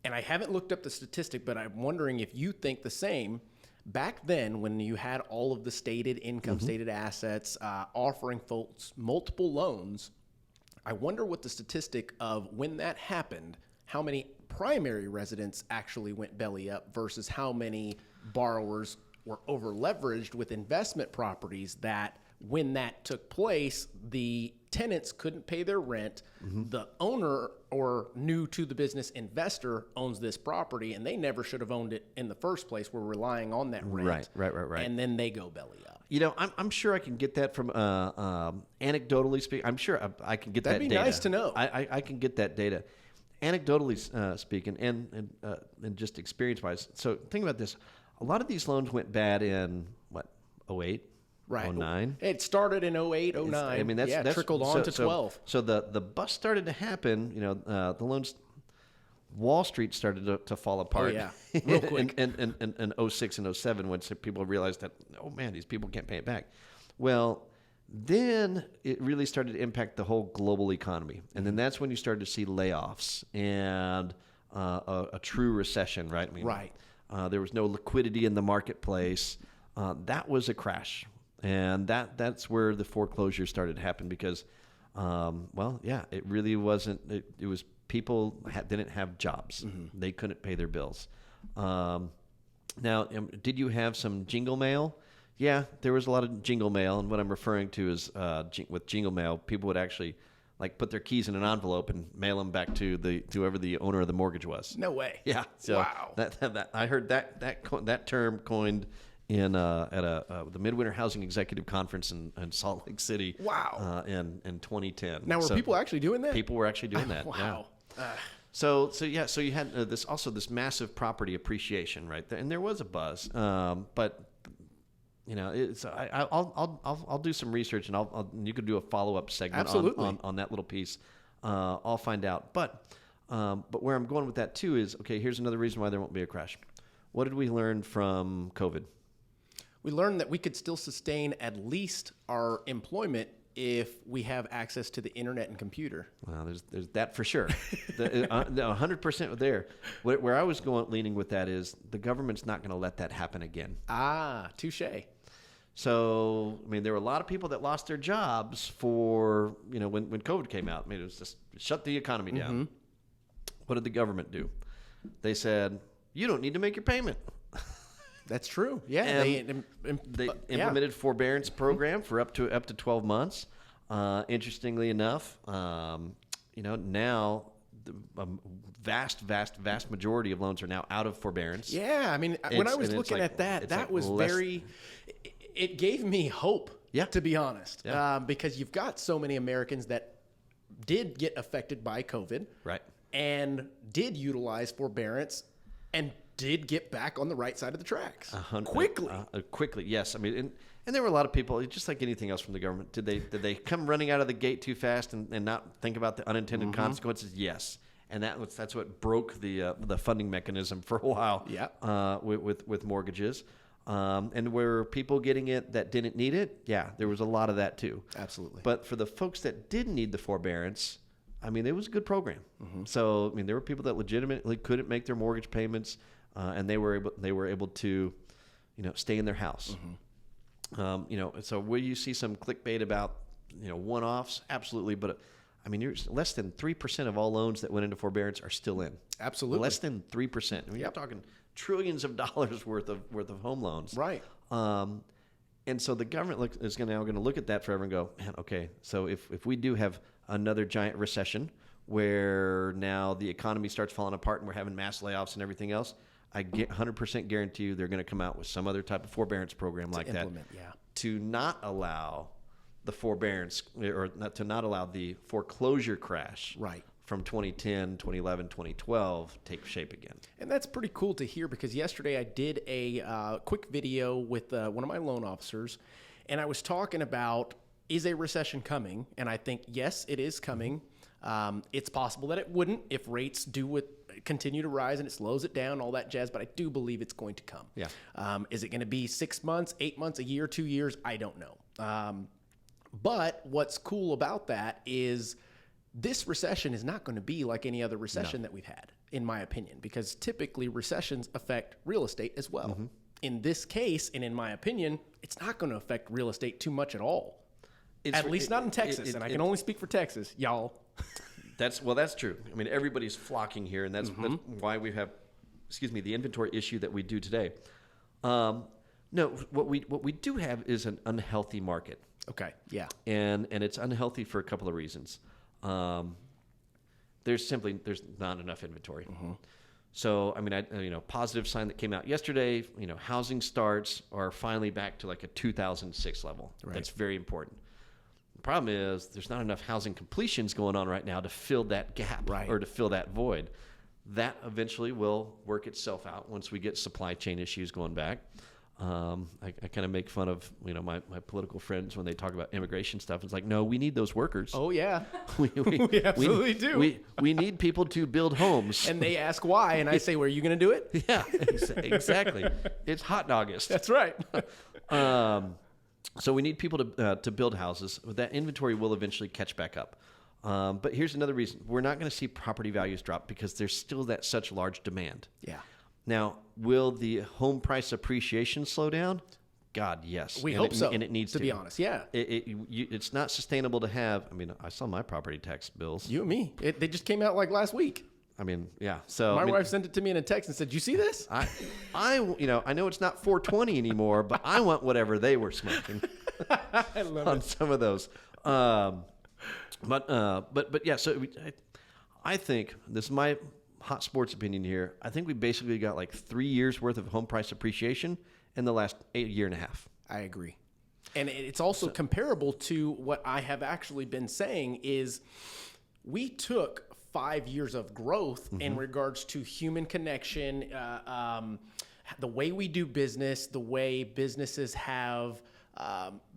and I haven't looked up the statistic, but I'm wondering if you think the same. Back then, when you had all of the stated income, stated assets, offering folks multiple loans, I wonder what the statistic of when that happened, how many primary residents actually went belly up versus how many borrowers were over leveraged with investment properties that when that took place, the tenants couldn't pay their rent. The owner or new to the business investor owns this property, and they never should have owned it in the first place. We're relying on that rent. Right. And then they go belly up. I'm sure I can get that from anecdotally speaking. I'm sure I can get that data. That'd be nice to know. I can get that data. Anecdotally speaking and just experience-wise. So think about this. A lot of these loans went bad in, 08? Right. 09. It started in 08, 09. I mean, that's trickled on to 12. So the bust started to happen. The loans, Wall Street started to fall apart. Oh, yeah. Real quick. in 06 and 07 when people realized that, oh, man, these people can't pay it back. Well, then it really started to impact the whole global economy. And then that's when you started to see layoffs and a true recession, right? I mean, right. There was no liquidity in the marketplace. That was a crash. And that's where the foreclosures started to happen because, it really wasn't. It was people didn't have jobs. They couldn't pay their bills. Now, did you have some jingle mail? Yeah, there was a lot of jingle mail. And what I'm referring to is with jingle mail, people would actually put their keys in an envelope and mail them back to whoever the owner of the mortgage was. No way. Yeah. So wow. That I heard that term coined at the Midwinter Housing Executive Conference in Salt Lake City. Wow. In 2010. Now, were people actually doing that? People were actually doing that. Wow. Yeah. So you had this massive property appreciation, right? And there was a buzz, but I'll do some research and you could do a follow-up segment on that little piece. I'll find out, but where I'm going with that too is, okay, here's another reason why there won't be a crash. What did we learn from COVID? We learned that we could still sustain at least our employment if we have access to the internet and computer. Well, there's that for sure. 100% there. Where I was leaning with that is the government's not going to let that happen again. Ah, touche. So, I mean, there were a lot of people that lost their jobs for, when COVID came out. I mean, it was just shut the economy down. What did the government do? They said, you don't need to make your payment. That's true. Yeah. And they implemented forbearance program for up to 12 months. Interestingly enough, now the vast majority of loans are now out of forbearance. Yeah. I mean, when I was looking at that was it gave me hope, to be honest, because you've got so many Americans that did get affected by COVID, right, and did utilize forbearance and did get back on the right side of the tracks quickly. Yes. I mean, and there were a lot of people, just like anything else from the government. Did they come running out of the gate too fast and not think about the unintended consequences? Yes. And that's what broke the funding mechanism for a while. Yeah. With mortgages. And were people getting it that didn't need it? Yeah, there was a lot of that too. Absolutely. But for the folks that did need the forbearance, I mean, it was a good program. So, I mean, there were people that legitimately couldn't make their mortgage payments, and they were able to, stay in their house. So will you see some clickbait about, one-offs? Absolutely. But I mean, less than 3% of all loans that went into forbearance are still in. Absolutely. Less than 3%. I mean, you're talking trillions of dollars worth of home loans. Right. And so the government is now going to look at that forever and go, man, okay, so if we do have another giant recession where now the economy starts falling apart and we're having mass layoffs and everything else, I get 100% guarantee you they're going to come out with some other type of forbearance program like that to not allow the forbearance or not allow the foreclosure crash from 2010, 2011, 2012 take shape again. And that's pretty cool to hear, because yesterday I did a quick video with one of my loan officers, and I was talking about, is a recession coming? And I think, yes, it is coming. It's possible that it wouldn't if rates do continue to rise and it slows it down, all that jazz, but I do believe it's going to come. Yeah. Is it going to be 6 months, 8 months, a year, 2 years? I don't know. But what's cool about that is this recession is not going to be like any other recession that we've had, in my opinion, because typically recessions affect real estate as well. In this case, and in my opinion, it's not going to affect real estate too much at all. At least not in Texas, and I can only speak for Texas, y'all. That's true. I mean, everybody's flocking here, and that's why we have, the inventory issue that we do today. No, what we do have is an unhealthy market. Okay. Yeah. And it's unhealthy for a couple of reasons. There's not enough inventory. So, I mean, positive sign that came out yesterday, housing starts are finally back to like a 2006 level. Right. That's very important. The problem is there's not enough housing completions going on right now to fill that gap or to fill that void. That eventually will work itself out once we get supply chain issues going back. I kind of make fun of my political friends when they talk about immigration stuff. It's like, no, we need those workers. Oh yeah, we absolutely do. We need people to build homes. And they ask why, and I say, "Where are you going to do it?" Yeah, exactly. It's hot August. That's right. So we need people to build houses. That inventory will eventually catch back up. But here's another reason: we're not going to see property values drop because there's still such large demand. Yeah. Now, will the home price appreciation slow down? God, yes. We hope so. And it needs to. To be honest, yeah. It's not sustainable to have. I mean, I saw my property tax bills. You and me. They just came out like last week. I mean, yeah. So my wife sent it to me in a text and said, "You see this?" I know it's not 420 anymore, but I want whatever they were smoking. I love on some of those. But yeah. So I think this is my hot sports opinion here. I think we basically got like 3 years worth of home price appreciation in the last year and a half. I agree. And it's also comparable to what I have actually been saying is we took 5 years of growth in regards to human connection, the way we do business, the way businesses have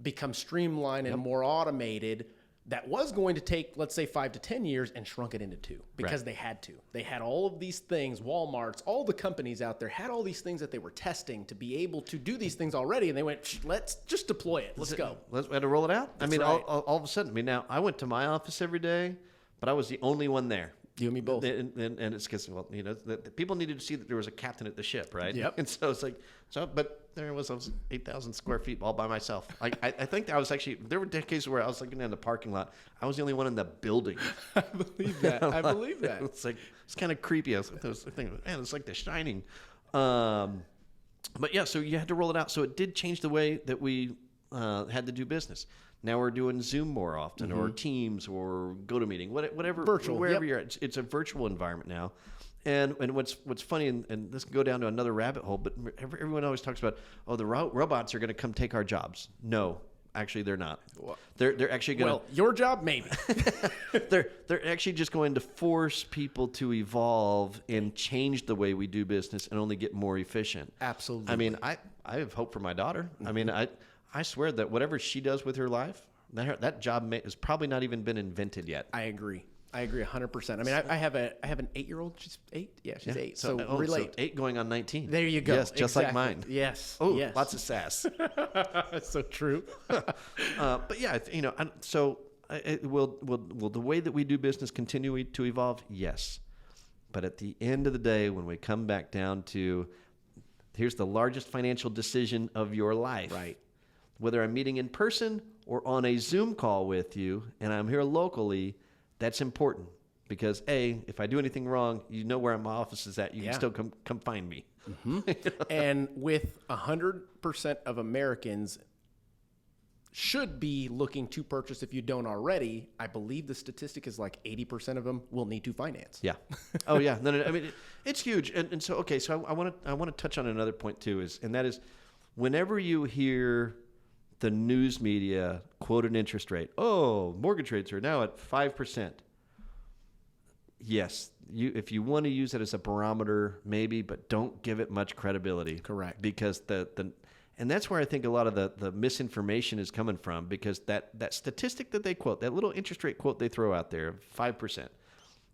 become streamlined and more automated. That was going to take, let's say, 5 to 10 years and shrunk it into 2 because they had to. They had all of these things, Walmart's, all the companies out there had all these things that they were testing to be able to do these things already. And they went, let's just deploy it. Let's go. We had to roll it out. That's I mean, right. all of a sudden, now I went to my office every day, but I was the only one there. You and me both. And it's because, the people needed to see that there was a captain at the ship, right? Yep. And so it's like, but there I was 8,000 square feet all by myself. I think I was actually, there were decades where I was looking in the parking lot. I was the only one in the building. I believe that. I believe that. It's kind of creepy. I was thinking, man, it's like The Shining. But yeah, so you had to roll it out. So it did change the way that we had to do business. Now we're doing Zoom more often, or Teams, or GoToMeeting, whatever, virtual, wherever you're at. It's a virtual environment now. And what's funny, and this can go down to another rabbit hole, but everyone always talks about, the robots are going to come take our jobs. No, actually, they're not. They're actually going to. Well, your job, maybe. They're actually just going to force people to evolve and change the way we do business and only get more efficient. Absolutely. I mean, I have hope for my daughter. I mean, I swear that whatever she does with her life, that job has probably not even been invented yet. I agree 100%. I mean, I have an 8-year-old. She's 8. Yeah, she's 8. So relate. So 8 going on 19. There you go. Yes, just like mine. Yes. Oh, yes. Lots of sass. That's so true. But yeah, so will the way that we do business continue to evolve? Yes. But at the end of the day, when we come back down to, here's the largest financial decision of your life. Right. Whether I'm meeting in person or on a Zoom call with you, and I'm here locally, that's important. Because if I do anything wrong, you know where my office is at. You can still come find me. And with 100% of Americans should be looking to purchase, if you don't already, I believe the statistic is like 80% of them will need to finance. Yeah. Oh yeah. No. I mean, it's huge. And so okay. So I want to touch on another point too, and that is, whenever you hear the news media quote an interest rate, mortgage rates are now at 5%. Yes, if you want to use it as a barometer, maybe, but don't give it much credibility. Correct. Because and that's where I think a lot of the misinformation is coming from, because that statistic that they quote, that little interest rate quote they throw out there, 5%.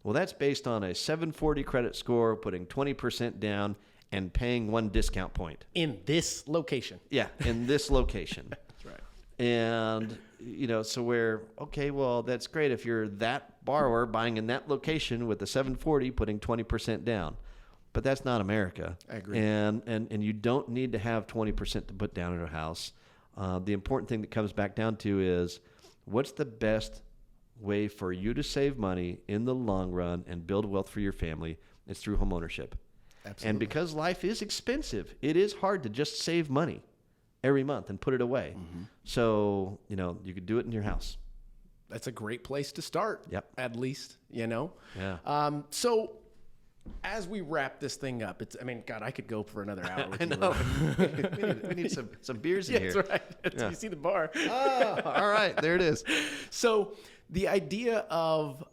Well, that's based on a 740 credit score, putting 20% down, and paying 1 discount point. In this location. Yeah, in this location. That's right. And, so well, that's great if you're that borrower buying in that location with the 740, putting 20% down. But that's not America. I agree. And you don't need to have 20% to put down in a house. The important thing that comes back down to is, what's the best way for you to save money in the long run and build wealth for your family? It's through home ownership. Absolutely. And because life is expensive, it is hard to just save money every month and put it away. So, you could do it in your house. That's a great place to start. Yep. At least, Yeah. So as we wrap this thing up, God, I could go for another hour with I you. know. we need some beers in here. That's right. Yeah. You see the bar. Oh, all right. There it is. So the idea of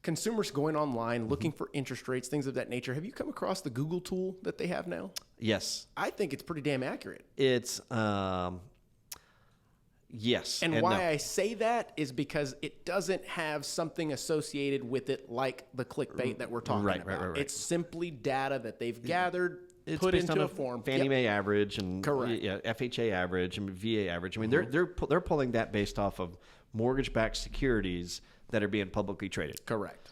consumers going online, looking for interest rates, things of that nature. Have you come across the Google tool that they have now? Yes. I think it's pretty damn accurate. It's, yes. And why I say that is because it doesn't have something associated with it like the clickbait that we're talking about. Right. It's simply data that they've gathered, It's put based into on a form. Fannie Mae average and Correct. FHA average and VA average. I mean, they're pulling that based off of mortgage-backed securities that are being publicly traded. Correct.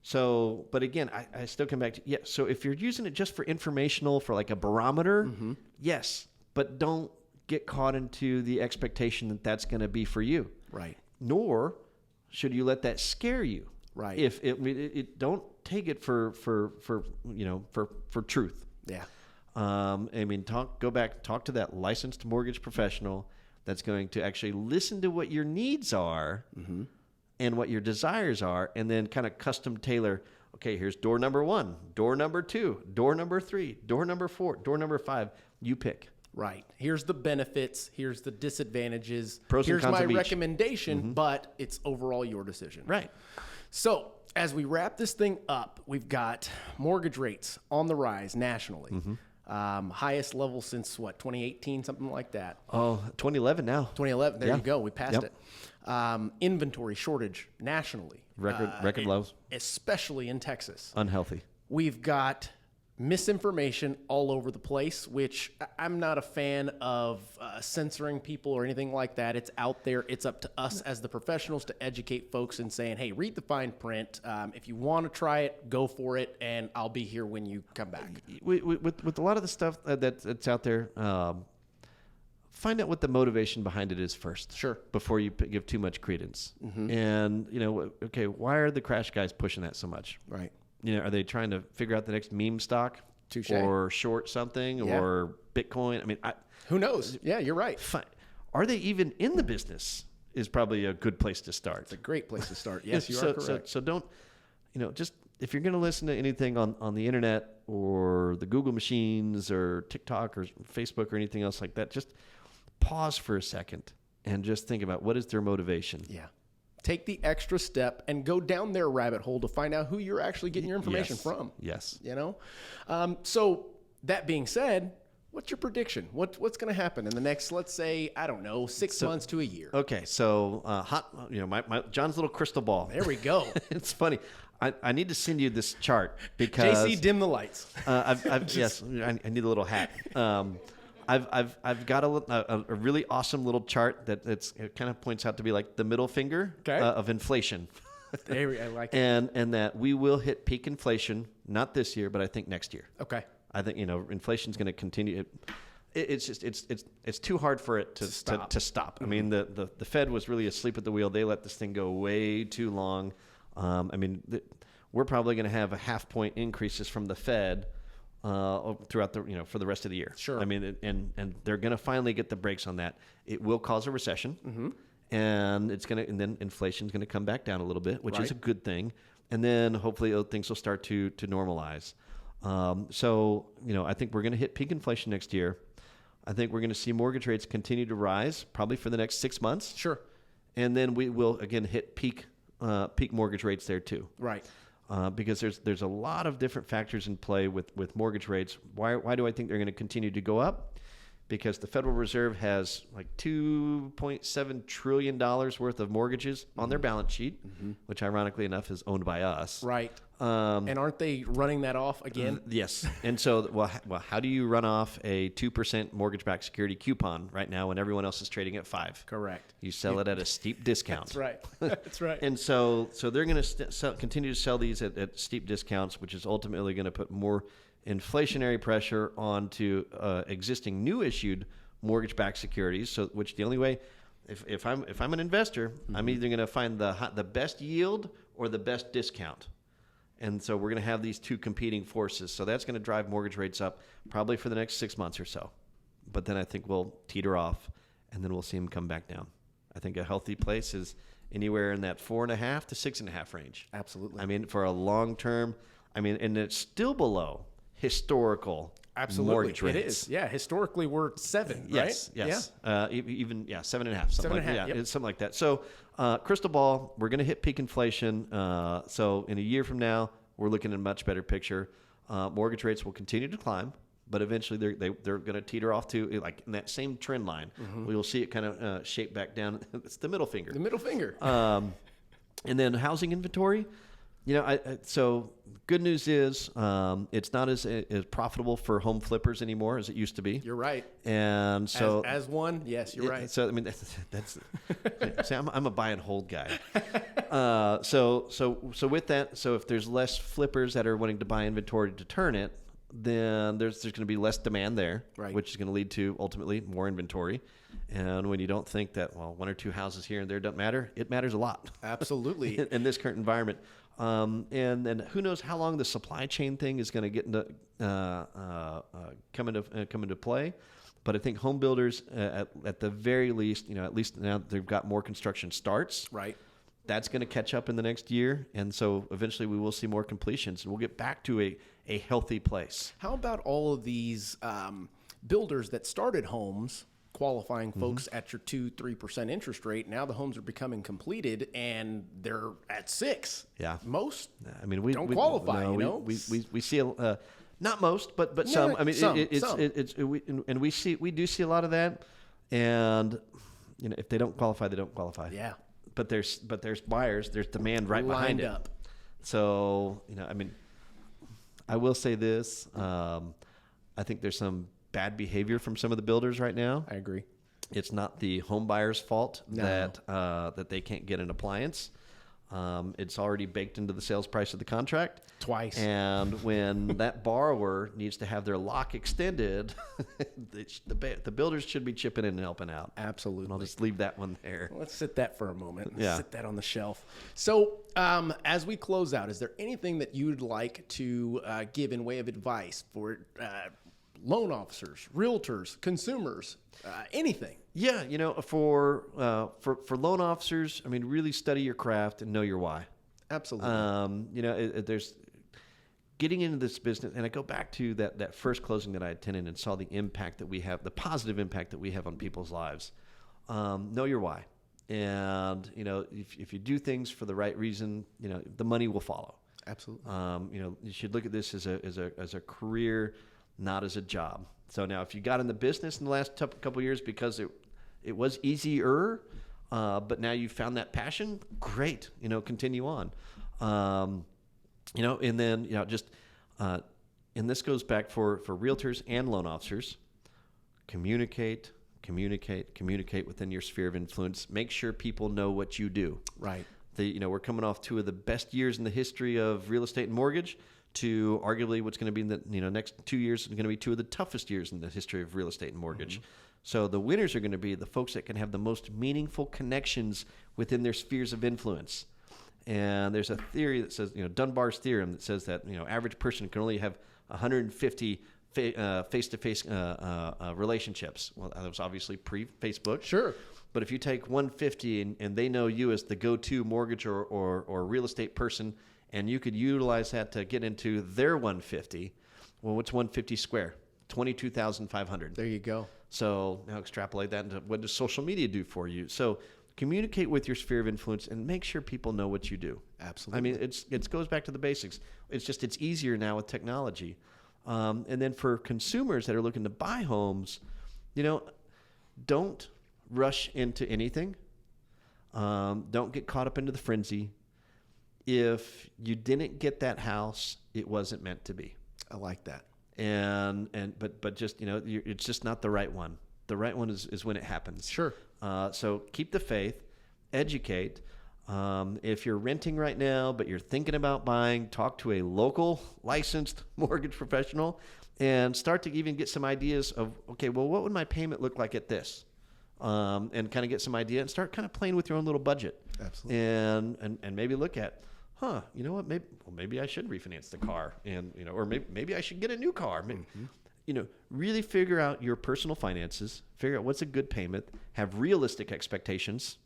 So, but again, I still come back to, so if you're using it just for informational, for like a barometer, yes, but don't get caught into the expectation that that's going to be for you. Right. Nor should you let that scare you. Right. If it don't take it for truth. Yeah. Talk to that licensed mortgage professional that's going to actually listen to what your needs are and what your desires are, and then kind of custom tailor, okay, here's door number 1, door number 2, door number 3, door number 4, door number 5. You pick. Right. Here's the benefits. Here's the disadvantages. Pros and here's cons my of each. Recommendation, but it's overall your decision. Right. So as we wrap this thing up, we've got mortgage rates on the rise nationally. Highest level since 2018, something like that. Oh, 2011 now. 2011. There you go. We passed Yep. it. Inventory shortage nationally. Record lows. Especially in Texas. Unhealthy. We've got misinformation all over the place, which I'm not a fan of censoring people or anything like that. It's out there. It's up to us as the professionals to educate folks and saying, hey, read the fine print. If you want to try it, go for it, and I'll be here when you come back. With a lot of the stuff that's out there, find out what the motivation behind it is first. Sure. Before you give too much credence. And, okay, why are the crash guys pushing that so much? Right. Are they trying to figure out the next meme stock? Touche. Or short something or Bitcoin? I mean, who knows? Yeah, you're right. Fine. Are they even in the business is probably a good place to start. It's a great place to start. Yes, you are correct. So don't, just if you're going to listen to anything on the internet or the Google machines or TikTok or Facebook or anything else like that, just pause for a second and just think about what is their motivation. Yeah. Take the extra step and go down their rabbit hole to find out who you're actually getting your information from. Yes. So that being said, what's your prediction? What's going to happen in the next, let's say, I don't know, 6 months to a year? Okay. So my John's little crystal ball. There we go. It's funny. I need to send you this chart because JC, dim the lights. Yes, I need a little hat. I've got a really awesome little chart it kind of points out to be like the middle finger of inflation. I like it. And that we will hit peak inflation, not this year, but I think next year. Okay. I think, inflation's going to continue. It's too hard for it to stop. Mm-hmm. I mean, the Fed was really asleep at the wheel. They let this thing go way too long. We're probably going to have a 0.5 point increases from the Fed throughout for the rest of the year. Sure. I mean, and they're going to finally get the brakes on that. It will cause a recession, and then inflation's going to come back down a little bit, which is a good thing. And then hopefully things will start to normalize. I think we're going to hit peak inflation next year. I think we're going to see mortgage rates continue to rise probably for the next 6 months. Sure. And then we will again hit peak mortgage rates there too. Right. Because there's a lot of different factors in play with mortgage rates. Why do I think they're going to continue to go up? Because the Federal Reserve has like $2.7 trillion worth of mortgages on their balance sheet, which ironically enough is owned by us. Right. And aren't they running that off again? Yes. And so, well, how do you run off a 2% mortgage-backed security coupon right now when everyone else is trading at 5%? Correct. You sell it at a steep discount. That's right. That's right. And so they're going to continue to sell these at steep discounts, which is ultimately going to put more inflationary pressure onto existing new issued mortgage-backed securities. So, which the only way, if I'm an investor, I'm either going to find the best yield or the best discount. And so we're going to have these two competing forces. So that's going to drive mortgage rates up probably for the next 6 months or so. But then I think we'll teeter off, and then we'll see them come back down. I think a healthy place is anywhere in that 4.5 to 6.5 range. Absolutely. I mean, for a long term, and it's still below historical mortgage rates. It is. Yeah. Historically, we're 7, right? Yes. Yeah. Even 7.5. Something 7.5, like that. yep. It's something like that. So, crystal ball, we're going to hit peak inflation. So in a year from now, we're looking at a much better picture. Mortgage rates will continue to climb, but eventually they're going to teeter off to like in that same trend line. We will see it kind of shape back down. It's the middle finger. The middle finger. And then housing inventory. So good news is it's not as profitable for home flippers anymore as it used to be. You're right. And so as one, yes, you're right. So I mean that's see, I'm a buy and hold guy. So with that, so if there's less flippers that are wanting to buy inventory to turn it, then there's going to be less demand there, right, which is going to lead to ultimately more inventory. And when you don't think that, well, 1 or 2 houses here and there don't matter, it matters a lot. Absolutely. in this current environment. And then who knows how long the supply chain thing is going to get into come into play. But I think home builders, at the very least, at least now they've got more construction starts. Right. That's going to catch up in the next year. And so eventually we will see more completions and we'll get back to a healthy place. How about all of these builders that started homes qualifying folks at your 2-3% interest rate? Now the homes are becoming completed and they're at 6. Yeah. Most we don't qualify, no, we see not most, but some. I mean, some. We do see a lot of that. And if they don't qualify, they don't qualify. Yeah. But there's buyers, there's demand right behind it. Up. So, I will say this. I think there's some bad behavior from some of the builders right now. I agree. It's not the home buyer's fault that they can't get an appliance. It's already baked into the sales price of the contract. Twice. And when that borrower needs to have their lock extended, the builders should be chipping in and helping out. Absolutely. And I'll just leave that one there. Let's sit that for a moment. Yeah. Sit that on the shelf. So as we close out, is there anything that you'd like to give in way of advice for loan officers, realtors, consumers, anything? Yeah, for loan officers, I mean, really study your craft and know your why. Absolutely. There's getting into this business, and I go back to that first closing that I attended and saw the impact that we have, the positive impact that we have on people's lives. Know your why, and if you do things for the right reason, the money will follow. Absolutely. You should look at this as a career, not as a job. So now, if you got in the business in the last couple of years because it was easier, but now you found that passion, great. Continue on. And then and this goes back for realtors and loan officers. Communicate within your sphere of influence. Make sure people know what you do. Right. We're coming off two of the best years in the history of real estate and mortgage, to arguably what's going to be in the next 2 years is going to be two of the toughest years in the history of real estate and mortgage. Mm-hmm. So the winners are going to be the folks that can have the most meaningful connections within their spheres of influence. And there's a theory that says, Dunbar's theorem that says that, average person can only have 150 face-to-face relationships. Well, that was obviously pre-Facebook. Sure. But if you take 150 and they know you as the go-to mortgage or real estate person, and you could utilize that to get into their 150, well, what's 150 square? 22,500. There you go. So now extrapolate that into what does social media do for you? So communicate with your sphere of influence and make sure people know what you do. Absolutely. I mean, it goes back to the basics. It's easier now with technology. And then for consumers that are looking to buy homes, don't rush into anything. Don't get caught up into the frenzy. If you didn't get that house, it wasn't meant to be. I like that. But just it's just not the right one. The right one is when it happens. Sure. So keep the faith, educate. If you're renting right now, but you're thinking about buying, talk to a local licensed mortgage professional and start to even get some ideas of, okay, well, what would my payment look like at this? And kind of get some idea and start kind of playing with your own little budget. Absolutely. And maybe look at, you know what? Maybe I should refinance the car, and or maybe I should get a new car. Maybe, really figure out your personal finances. Figure out what's a good payment. Have realistic expectations.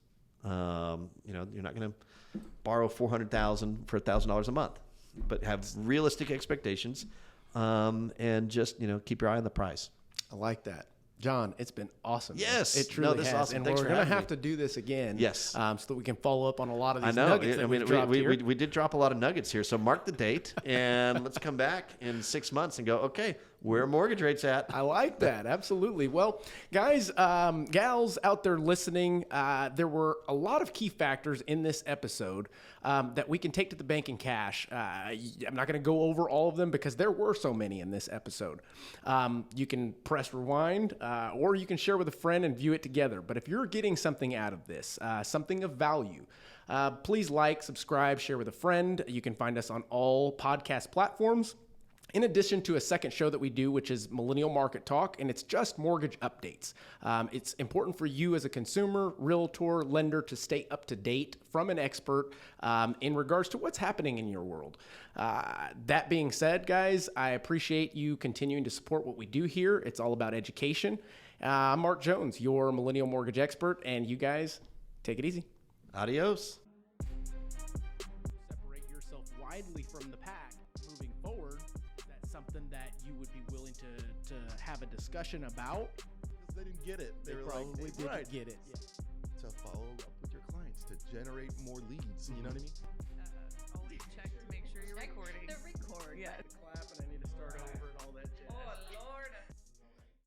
You're not going to borrow $400,000 for $1,000 a month, but have realistic expectations, and just keep your eye on the prize. I like that. John, it's been awesome. Yes. It truly this has. is awesome. And Thanks we're for going to having have to do this again. Yes. So that we can follow up on a lot of these I know. nuggets that we've dropped here. We did drop a lot of nuggets here. So mark the date and let's come back in 6 months and go, okay, where are mortgage rates at? I like that. Absolutely. Well, guys, gals out there listening, there were a lot of key factors in this episode that we can take to the bank in cash. I'm not going to go over all of them because there were so many in this episode. You can press rewind or you can share with a friend and view it together. But if you're getting something out of this, something of value, please like, subscribe, share with a friend. You can find us on all podcast platforms. In addition to a second show that we do, which is Millennial Market Talk, and it's just mortgage updates. It's important for you as a consumer, realtor, lender to stay up to date from an expert in regards to what's happening in your world. That being said, guys, I appreciate you continuing to support what we do here. It's all about education. I'm Mark Jones, your Millennial Mortgage expert, and you guys, take it easy. Adios. Separate yourself widely from the pack moving forward. Something that you would be willing to have a discussion about? Because they didn't get it. They probably didn't get it. Yeah. To follow up with your clients, to generate more leads. You know what I mean? Always check to make sure you're recording. The record. Yeah.